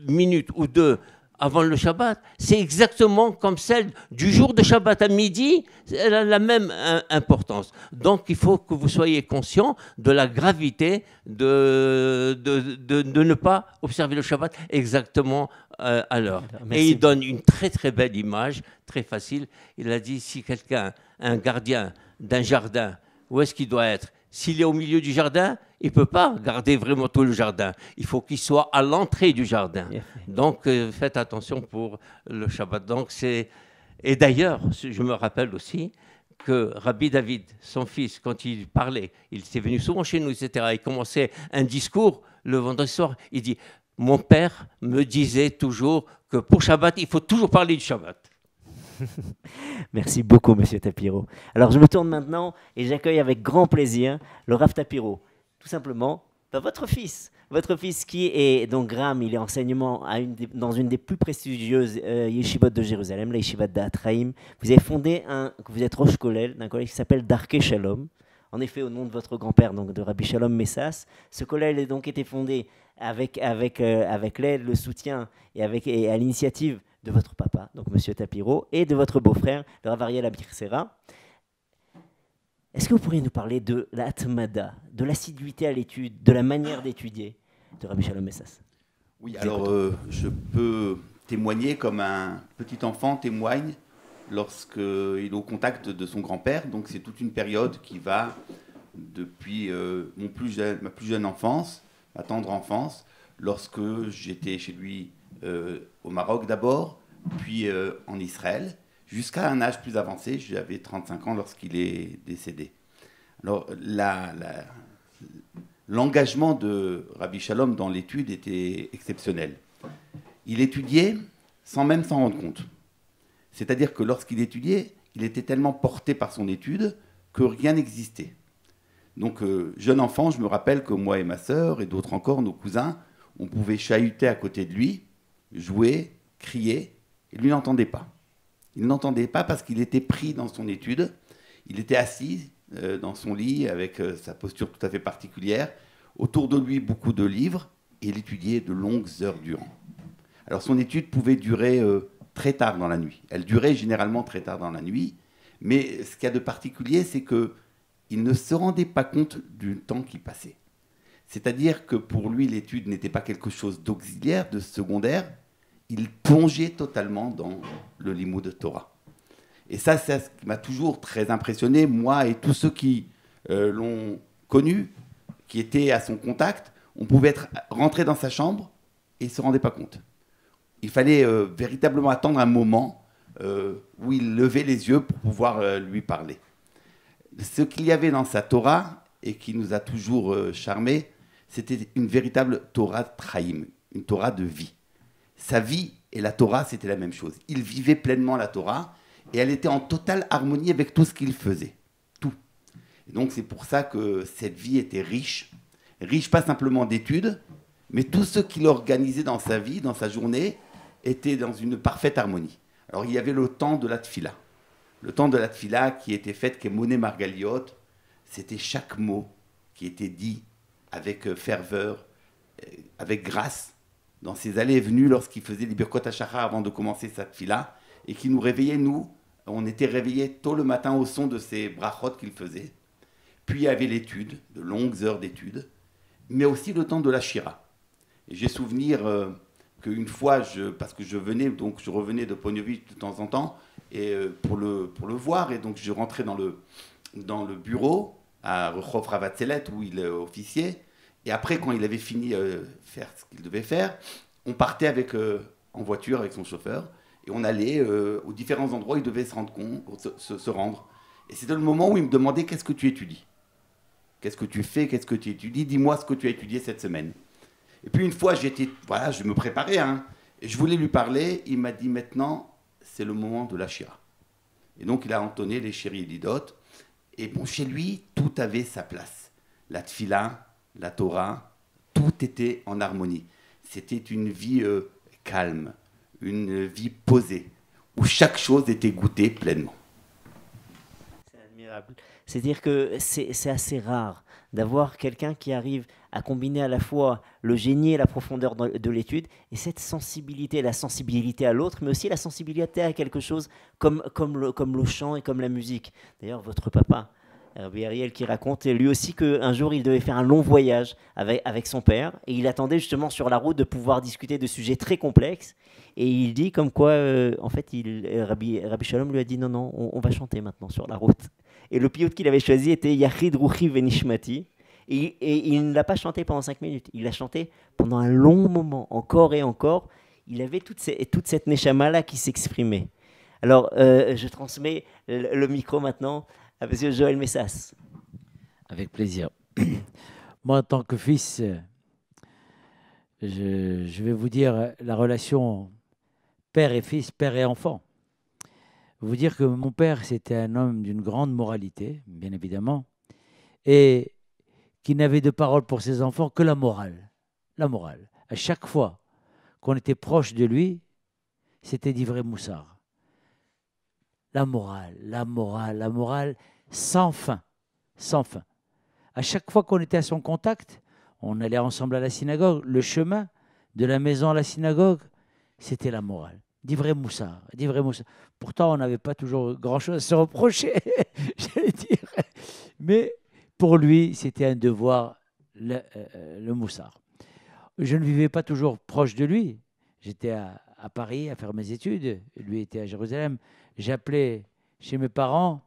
minute ou 2 avant le Shabbat, c'est exactement comme celle du jour de Shabbat à midi, elle a la même importance. Donc il faut que vous soyez conscient de la gravité de ne pas observer le Shabbat exactement à l'heure. Et il donne une très très belle image, très facile. Il a dit, si quelqu'un, un gardien d'un jardin, où est-ce qu'il doit être? S'il est au milieu du jardin, il ne peut pas garder vraiment tout le jardin. Il faut qu'il soit à l'entrée du jardin. Donc, faites attention pour le Shabbat. Donc, et d'ailleurs, je me rappelle aussi que Rabbi David, son fils, quand il parlait, il était venu souvent chez nous, etc. Il commençait un discours le vendredi soir. Il dit, mon père me disait toujours que pour Shabbat, il faut toujours parler du Shabbat. Merci beaucoup, Monsieur Tapiro. Alors, je me tourne maintenant et j'accueille avec grand plaisir le Rav Tapiro. Tout simplement, votre fils qui est donc Graham, il est enseignement dans une des plus prestigieuses yeshivot de Jérusalem, la yeshivat d'Atraïm. Vous avez fondé vous êtes Rosh Kollel d'un collège qui s'appelle Darkei Shalom. En effet, au nom de votre grand-père, donc de Rabbi Shalom Messas. Ce collège a donc été fondé avec l'aide, le soutien et à l'initiative de votre papa, donc Monsieur Tapiro, et de votre beau-frère, le Rav Ariel Abirsera. Est-ce que vous pourriez nous parler de la Atmada, de l'assiduité à l'étude, de la manière d'étudier de Rabbi Shalom Messas? Oui, alors je peux témoigner comme un petit enfant témoigne lorsqu'il est au contact de son grand-père. Donc c'est toute une période qui va depuis ma plus jeune enfance, ma tendre enfance, lorsque j'étais chez lui au Maroc d'abord, puis en Israël, jusqu'à un âge plus avancé, j'avais 35 ans lorsqu'il est décédé. Alors l'engagement de Rabbi Shalom dans l'étude était exceptionnel. Il étudiait sans même s'en rendre compte. C'est-à-dire que lorsqu'il étudiait, il était tellement porté par son étude que rien n'existait. Donc, jeune enfant, je me rappelle que moi et ma sœur, et d'autres encore, nos cousins, on pouvait chahuter à côté de lui, jouer, crier, et lui n'entendait pas. Il n'entendait pas parce qu'il était pris dans son étude. Il était assis dans son lit avec sa posture tout à fait particulière. Autour de lui, beaucoup de livres, et il étudiait de longues heures durant. Alors, son étude pouvait durer très tard dans la nuit. Elle durait généralement très tard dans la nuit, mais ce qu'il y a de particulier, c'est qu'il ne se rendait pas compte du temps qui passait. C'est-à-dire que pour lui, l'étude n'était pas quelque chose d'auxiliaire, de secondaire. Il plongeait totalement dans le limoud de Torah. Et ça, c'est ce qui m'a toujours très impressionné, moi et tous ceux qui l'ont connu, qui étaient à son contact. On pouvait rentrer dans sa chambre et il ne se rendait pas compte. Il fallait véritablement attendre un moment où il levait les yeux pour pouvoir lui parler. Ce qu'il y avait dans sa Torah, et qui nous a toujours charmés, c'était une véritable Torah Traïm, une Torah de vie. Sa vie et la Torah, c'était la même chose. Il vivait pleinement la Torah et elle était en totale harmonie avec tout ce qu'il faisait. Tout. Et donc c'est pour ça que cette vie était riche. Riche pas simplement d'études, mais tout ce qu'il organisait dans sa vie, dans sa journée, était dans une parfaite harmonie. Alors il y avait le temps de la tfila. Le temps de la tfila qui était fait qu'Emoné Margaliot, c'était chaque mot qui était dit avec ferveur, avec grâce, dans ses allées et venues lorsqu'il faisait les Birkot HaShachar avant de commencer sa tfila, et qui nous réveillait, nous, on était réveillés tôt le matin au son de ces brachot qu'il faisait. Puis il y avait l'étude, de longues heures d'étude, mais aussi le temps de la shira. Et j'ai souvenir qu'une fois, parce que je revenais de Ponyovitch de temps en temps, et pour le voir, et donc je rentrais dans le bureau, à Rehov Ravatzelet, où il officiait, et après, quand il avait fini faire ce qu'il devait faire, on partait en voiture avec son chauffeur, et on allait aux différents endroits où il devait se rendre. Et c'était le moment où il me demandait « Qu'est-ce que tu étudies ? Qu'est-ce que tu fais ? Qu'est-ce que tu étudies ? Dis-moi ce que tu as étudié cette semaine. » Et puis une fois, je me préparais, et je voulais lui parler. Il m'a dit « Maintenant, c'est le moment de la shira. » Et donc, il a entonné les Shiri Yedidot. Et bon, chez lui, tout avait sa place. La tfila, la Torah, tout était en harmonie. C'était une vie calme, une vie posée, où chaque chose était goûtée pleinement. C'est admirable. C'est-à-dire que c'est assez rare d'avoir quelqu'un qui arrive à combiner à la fois le génie et la profondeur de l'étude, et cette sensibilité, la sensibilité à l'autre, mais aussi la sensibilité à quelque chose comme le chant et comme la musique. D'ailleurs, votre papa, Rabbi Ariel, qui raconte lui aussi qu'un jour il devait faire un long voyage avec son père, et il attendait justement sur la route de pouvoir discuter de sujets très complexes, et il dit comme quoi, en fait, Rabbi Shalom lui a dit non, on va chanter maintenant sur la route. Et le piyut qu'il avait choisi était Yachid Ruchi Venishmati. Et il ne l'a pas chanté pendant 5 minutes. Il l'a chanté pendant un long moment, encore et encore. Il avait toute cette neshama-là qui s'exprimait. Alors, je transmets le micro maintenant à M. Joël Messas. Avec plaisir. Moi, en tant que fils, je vais vous dire la relation père et fils, père et enfant. Vous dire que mon père, c'était un homme d'une grande moralité, bien évidemment, et qui n'avait de parole pour ses enfants que la morale. La morale. À chaque fois qu'on était proche de lui, c'était d'ivrer moussard. La morale, la morale, la morale, sans fin, sans fin. À chaque fois qu'on était à son contact, on allait ensemble à la synagogue. Le chemin de la maison à la synagogue, c'était la morale. D'ivrer moussard, d'ivrer moussard. Pourtant, on n'avait pas toujours grand-chose à se reprocher, j'allais dire. Mais pour lui, c'était un devoir, le moussard. Je ne vivais pas toujours proche de lui. J'étais à Paris à faire mes études. Lui était à Jérusalem. J'appelais chez mes parents.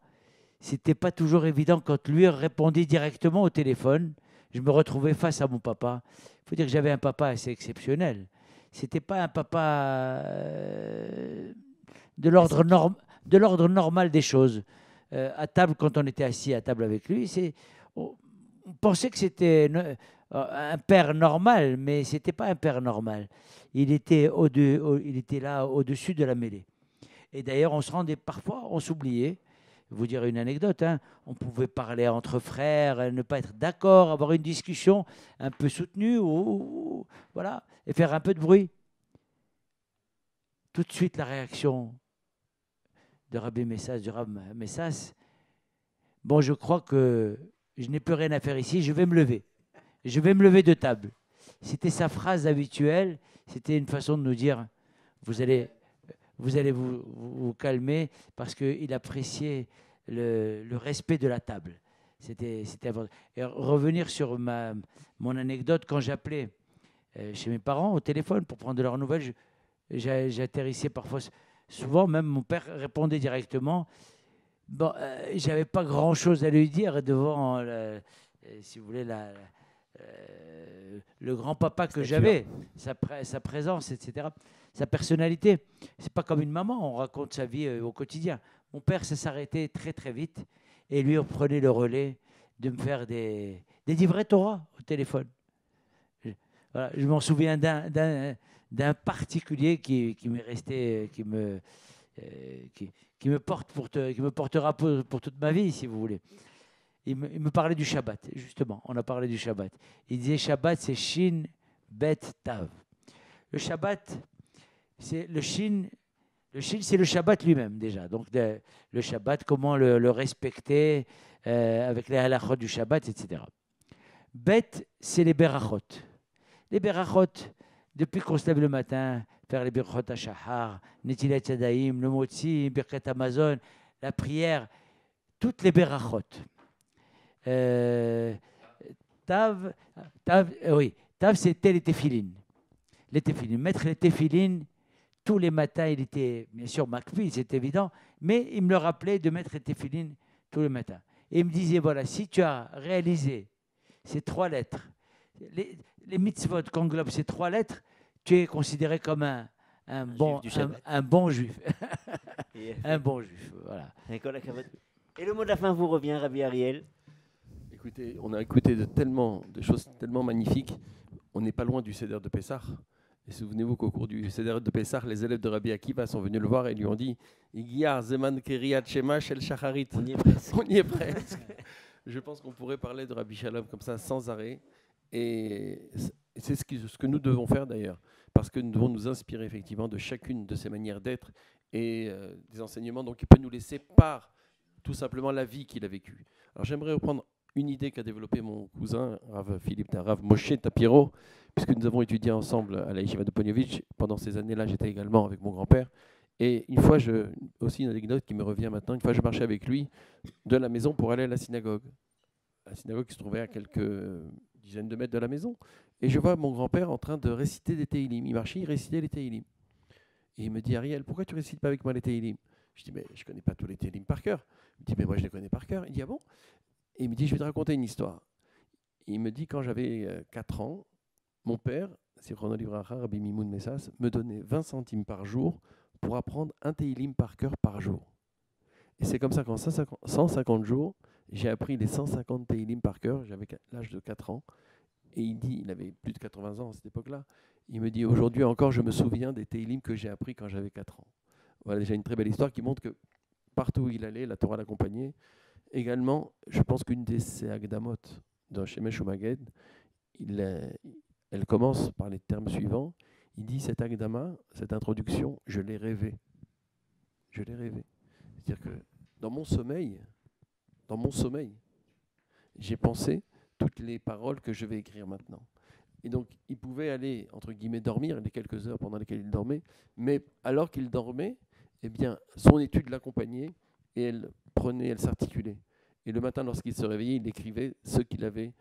C'était pas toujours évident quand lui répondait directement au téléphone. Je me retrouvais face à mon papa. Il faut dire que j'avais un papa assez exceptionnel. C'était pas un papa de l'ordre normal des choses. À table, quand on était assis à table avec lui, on pensait que c'était un père normal, mais ce n'était pas un père normal. Il était là au-dessus de la mêlée. Et d'ailleurs, on se rendait parfois, on s'oubliait. Je vais vous dire une anecdote, on pouvait parler entre frères, ne pas être d'accord, avoir une discussion un peu soutenue, voilà, et faire un peu de bruit. Tout de suite, la réaction de Rabbi Messas, du Rav Messas, bon, je crois que je n'ai plus rien à faire ici, je vais me lever. Je vais me lever de table. C'était sa phrase habituelle, c'était une façon de nous dire, vous allez vous calmer, parce qu'il appréciait le respect de la table. C'était important. Et revenir sur mon anecdote, quand j'appelais chez mes parents au téléphone pour prendre de leurs nouvelles, j'atterrissais parfois, souvent même mon père répondait directement. Bon, j'avais pas grand-chose à lui dire devant, si vous voulez, le grand-papa que j'avais, sa présence, etc., sa personnalité. C'est pas comme une maman, on raconte sa vie au quotidien. Mon père, ça s'arrêtait très très vite, et lui, on prenait le relais de me faire des livrets Torah au téléphone. Voilà, je m'en souviens d'un particulier qui m'est resté, qui me portera pour toute ma vie, si vous voulez. Il me parlait du Shabbat, justement. On a parlé du Shabbat. Il disait Shabbat, c'est Shin, Bet, Tav. Le Shabbat, c'est le Shin. Le Shin, c'est le Shabbat lui-même, déjà. Donc, le Shabbat, comment le respecter avec les halachot du Shabbat, etc. Bet, c'est les berachot. Les berachot, depuis qu'on se lève le matin, faire les berachot à Shahar, Netilat Yadayim, le Motzi, Birkat Amazon, la prière, toutes les berachot. Tav, oui, Tav, c'était les téphilines. Les téphilines. Mettre les téphilines, tous les matins, il était, bien sûr, makpi, c'est évident, mais il me le rappelait de mettre les téphilines tous les matins. Et il me disait, voilà, si tu as réalisé ces 3 lettres, les mitzvot qu'englobent ces 3 lettres, tu es considéré comme un bon juif. Un bon juif, voilà. Et le mot de la fin vous revient, Rabbi Ariel. Écoutez, on a écouté de choses tellement magnifiques. On n'est pas loin du Seder de Pessah. Et souvenez-vous qu'au cours du Seder de Pessah, les élèves de Rabbi Akiva sont venus le voir et lui ont dit Igia Zeman Keriat Shema Shel Shacharit. On y est presque. On y est presque. Je pense qu'on pourrait parler de Rabbi Shalom comme ça sans arrêt. Et c'est ce que nous devons faire d'ailleurs. Parce que nous devons nous inspirer effectivement de chacune de ces manières d'être et des enseignements qu'il peut nous laisser par tout simplement la vie qu'il a vécue. Alors j'aimerais reprendre une idée qu'a développée mon cousin, Rav Philippe Rav Moshe Tapiro, puisque nous avons étudié ensemble à la Yeshiva de Ponyovitch. Pendant ces années-là, j'étais également avec mon grand-père. Et une fois, aussi une anecdote qui me revient maintenant, une fois je marchais avec lui de la maison pour aller à la synagogue. La synagogue qui se trouvait à quelques dizaines de mètres de la maison. Et je vois mon grand-père en train de réciter des Tehillim. Il marchait, il récitait les Tehillim. Et il me dit, Ariel, pourquoi tu ne récites pas avec moi les Tehillim? Je dis, mais je ne connais pas tous les Tehillim par cœur. Il me dit, mais moi je les connais par cœur. Il dit, ah bon? Et il me dit, je vais te raconter une histoire. Et il me dit, quand j'avais 4 ans, mon père, c'est Chrono Livracha, Rabbi Mimoun Messas, me donnait 20 centimes par jour pour apprendre un Tehillim par cœur par jour. Et c'est comme ça qu'en 150 jours, j'ai appris les 150 Tehillim par cœur. J'avais l'âge de 4 ans. Et il dit, il avait plus de 80 ans à cette époque-là, il me dit, aujourd'hui encore, je me souviens des Tehillim que j'ai appris quand j'avais 4 ans. Voilà déjà une très belle histoire qui montre que partout où il allait, la Torah l'accompagnait. Également, je pense qu'une de ces Agdamot dans Shemesh Umaged, elle commence par les termes suivants. Il dit, cette Agdama, cette introduction, je l'ai rêvée. Je l'ai rêvée. C'est-à-dire que dans mon sommeil, j'ai pensé toutes les paroles que je vais écrire maintenant. Et donc, il pouvait aller, entre guillemets, dormir les quelques heures pendant lesquelles il dormait, mais alors qu'il dormait, eh bien, son étude l'accompagnait et elle s'articulait. Et le matin, lorsqu'il se réveillait, il écrivait ce qu'il avait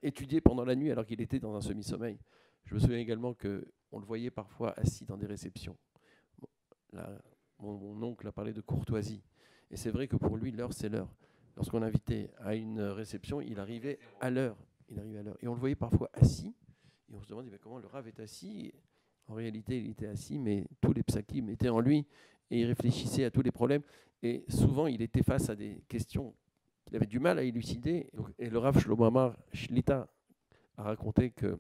étudié pendant la nuit alors qu'il était dans un semi-sommeil. Je me souviens également qu'on le voyait parfois assis dans des réceptions. Là, mon oncle a parlé de courtoisie. Et c'est vrai que pour lui, l'heure, c'est l'heure. Lorsqu'on l'invitait à une réception, il arrivait à l'heure. Et on le voyait parfois assis. Et on se demandait mais comment le Rav est assis. En réalité, il était assis, mais tous les psakim étaient en lui. Et il réfléchissait à tous les problèmes. Et souvent, il était face à des questions qu'il avait du mal à élucider. Et le Rav Shlomo Amar Shlita a raconté que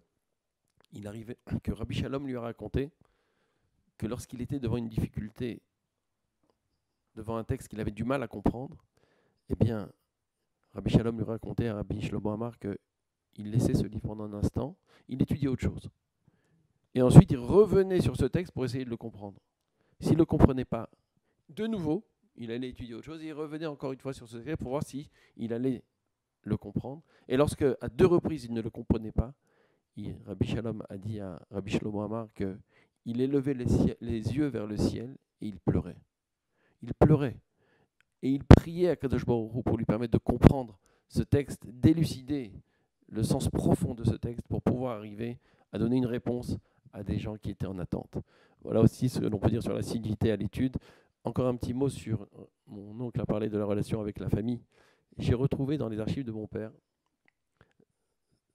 Rabbi Shalom lui a raconté que lorsqu'il était devant une difficulté, devant un texte qu'il avait du mal à comprendre, eh bien, Rabbi Shalom lui racontait à Rabbi Shlomo Amar qu'il laissait ce livre pendant un instant, il étudiait autre chose. Et ensuite, il revenait sur ce texte pour essayer de le comprendre. S'il ne le comprenait pas, de nouveau, il allait étudier autre chose et il revenait encore une fois sur ce texte pour voir s'il allait le comprendre. Et lorsque, à 2 reprises, il ne le comprenait pas, Rabbi Shalom a dit à Rabbi Shlomo Amar qu'il élevait les yeux vers le ciel et il pleurait. Il pleurait. Et il priait à Kadosh Baruch Hu pour lui permettre de comprendre ce texte, d'élucider le sens profond de ce texte pour pouvoir arriver à donner une réponse à des gens qui étaient en attente. Voilà aussi ce que l'on peut dire sur l'assiduité à l'étude. Encore un petit mot sur, mon oncle a parlé de la relation avec la famille. J'ai retrouvé dans les archives de mon père,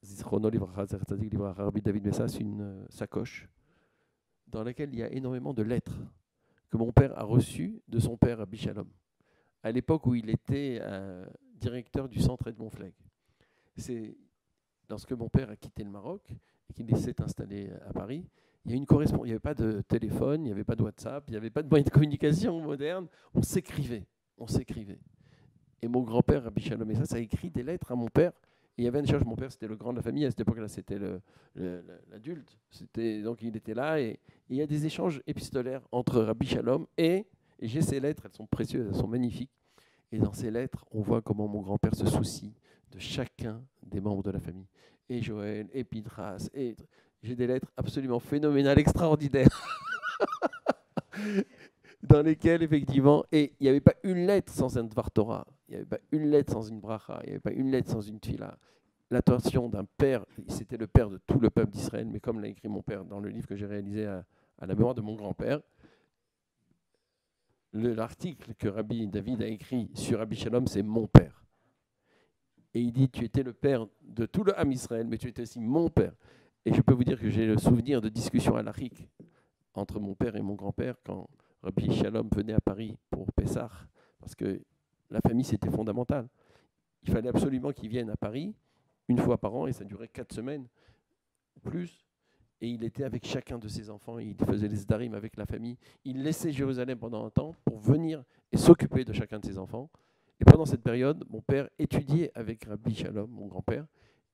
Zichrono Livracha Zertzadik Livracha Rabbi David Messas, une sacoche dans laquelle il y a énormément de lettres que mon père a reçues de son père Rabbi Shalom, à l'époque où il était directeur du centre Edmond Flegg. lorsque mon père a quitté le Maroc et qu'il s'est installé à Paris, il y a une correspondance. Il n'y avait pas de téléphone, il n'y avait pas de WhatsApp, il n'y avait pas de moyen de communication moderne. On s'écrivait. Et mon grand-père, Rabbi Shalom Messas, a écrit des lettres à mon père. Et il y avait un échange. Mon père, c'était le grand de la famille. À cette époque-là, c'était l'adulte. Donc, il était là. Et il y a des échanges épistolaires entre Rabbi Shalom et j'ai ces lettres. Elles sont précieuses, elles sont magnifiques. Et dans ces lettres, on voit comment mon grand-père se soucie de chacun des membres de la famille. Et Joël, et Pintras. Et j'ai des lettres absolument phénoménales, extraordinaires. Dans lesquelles, effectivement, et il n'y avait pas une lettre sans un Dvar Torah, il n'y avait pas une lettre sans une bracha, il n'y avait pas une lettre sans une tfila. L'attention d'un père, c'était le père de tout le peuple d'Israël, mais comme l'a écrit mon père dans le livre que j'ai réalisé à la mémoire de mon grand-père, l'article que Rabbi David a écrit sur Rabbi Shalom, c'est mon père. Et il dit, tu étais le père de tout le Ham Israël, mais tu étais aussi mon père. Et je peux vous dire que j'ai le souvenir de discussions halachiques entre mon père et mon grand-père quand Rabbi Shalom venait à Paris pour Pessah, parce que la famille, c'était fondamental. Il fallait absolument qu'il vienne à Paris une fois par an, et ça durait 4 semaines, ou plus. Et il était avec chacun de ses enfants, il faisait les zdarim avec la famille. Il laissait Jérusalem pendant un temps pour venir et s'occuper de chacun de ses enfants. Et pendant cette période, mon père étudiait avec Rabbi Shalom, mon grand-père,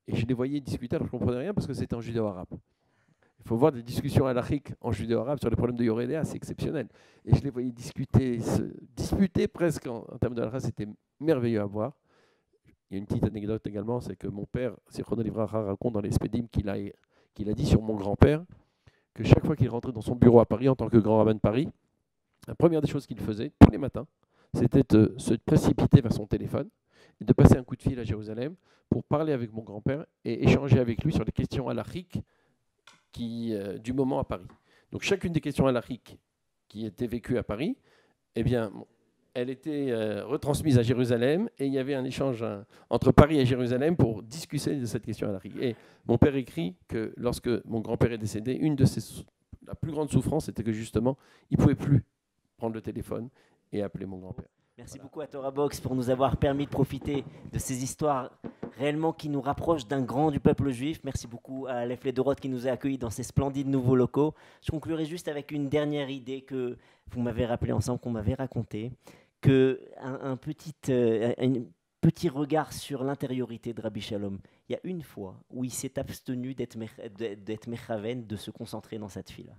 et je les voyais discuter, alors je ne comprenais rien parce que c'était en judéo-arabe. Il faut voir des discussions halachiques en judéo-arabe sur les problèmes de Yorédéa, c'est exceptionnel. Et je les voyais discuter, se disputer presque en termes de halakha, c'était merveilleux à voir. Il y a une petite anecdote également, c'est que mon père, Zichrono Livracha, raconte dans les Spédim qu'il a dit sur mon grand-père que chaque fois qu'il rentrait dans son bureau à Paris en tant que grand rabbin de Paris, la première des choses qu'il faisait tous les matins, c'était de se précipiter vers son téléphone et de passer un coup de fil à Jérusalem pour parler avec mon grand-père et échanger avec lui sur les questions halachiques du moment à Paris. Donc chacune des questions halachiques qui étaient vécues à Paris, eh bien, elle était retransmise à Jérusalem et il y avait un échange entre Paris et Jérusalem pour discuter de cette question halachique. Et mon père écrit que lorsque mon grand-père est décédé, la plus grande souffrance, c'était que justement, il ne pouvait plus prendre le téléphone et appeler mon grand-père. Merci beaucoup à Torah Box pour nous avoir permis de profiter de ces histoires réellement qui nous rapprochent d'un grand du peuple juif. Merci beaucoup à Aleph Ledorot qui nous a accueillis dans ces splendides nouveaux locaux. Je conclurai juste avec une dernière idée que vous m'avez rappelé ensemble, qu'on m'avait racontée, un petit regard sur l'intériorité de Rabbi Shalom. Il y a une fois où il s'est abstenu d'être mechaven, de se concentrer dans cette fila.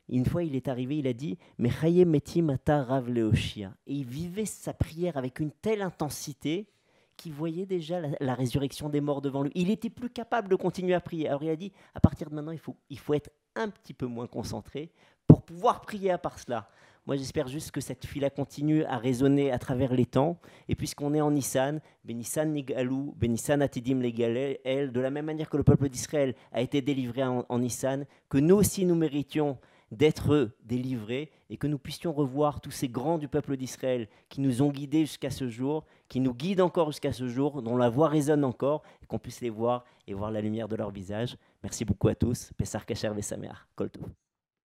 Une fois, il est arrivé, il a dit « Mechaye metim ata rav leoshia ». Et il vivait sa prière avec une telle intensité qu'il voyait déjà la résurrection des morts devant lui. Il n'était plus capable de continuer à prier. Alors il a dit « À partir de maintenant, il faut être un petit peu moins concentré pour pouvoir prier à part cela ». Moi, j'espère juste que cette fila continue à résonner à travers les temps. Et puisqu'on est en Nissan, Benissan Nigalou, Benissan Atidim Legalel, de la même manière que le peuple d'Israël a été délivré en Nissan, que nous aussi nous méritions d'être délivrés et que nous puissions revoir tous ces grands du peuple d'Israël qui nous ont guidés jusqu'à ce jour, qui nous guident encore jusqu'à ce jour, dont la voix résonne encore, et qu'on puisse les voir et voir la lumière de leur visage. Merci beaucoup à tous. Pessar Kasher Vesameach. Kol Tov.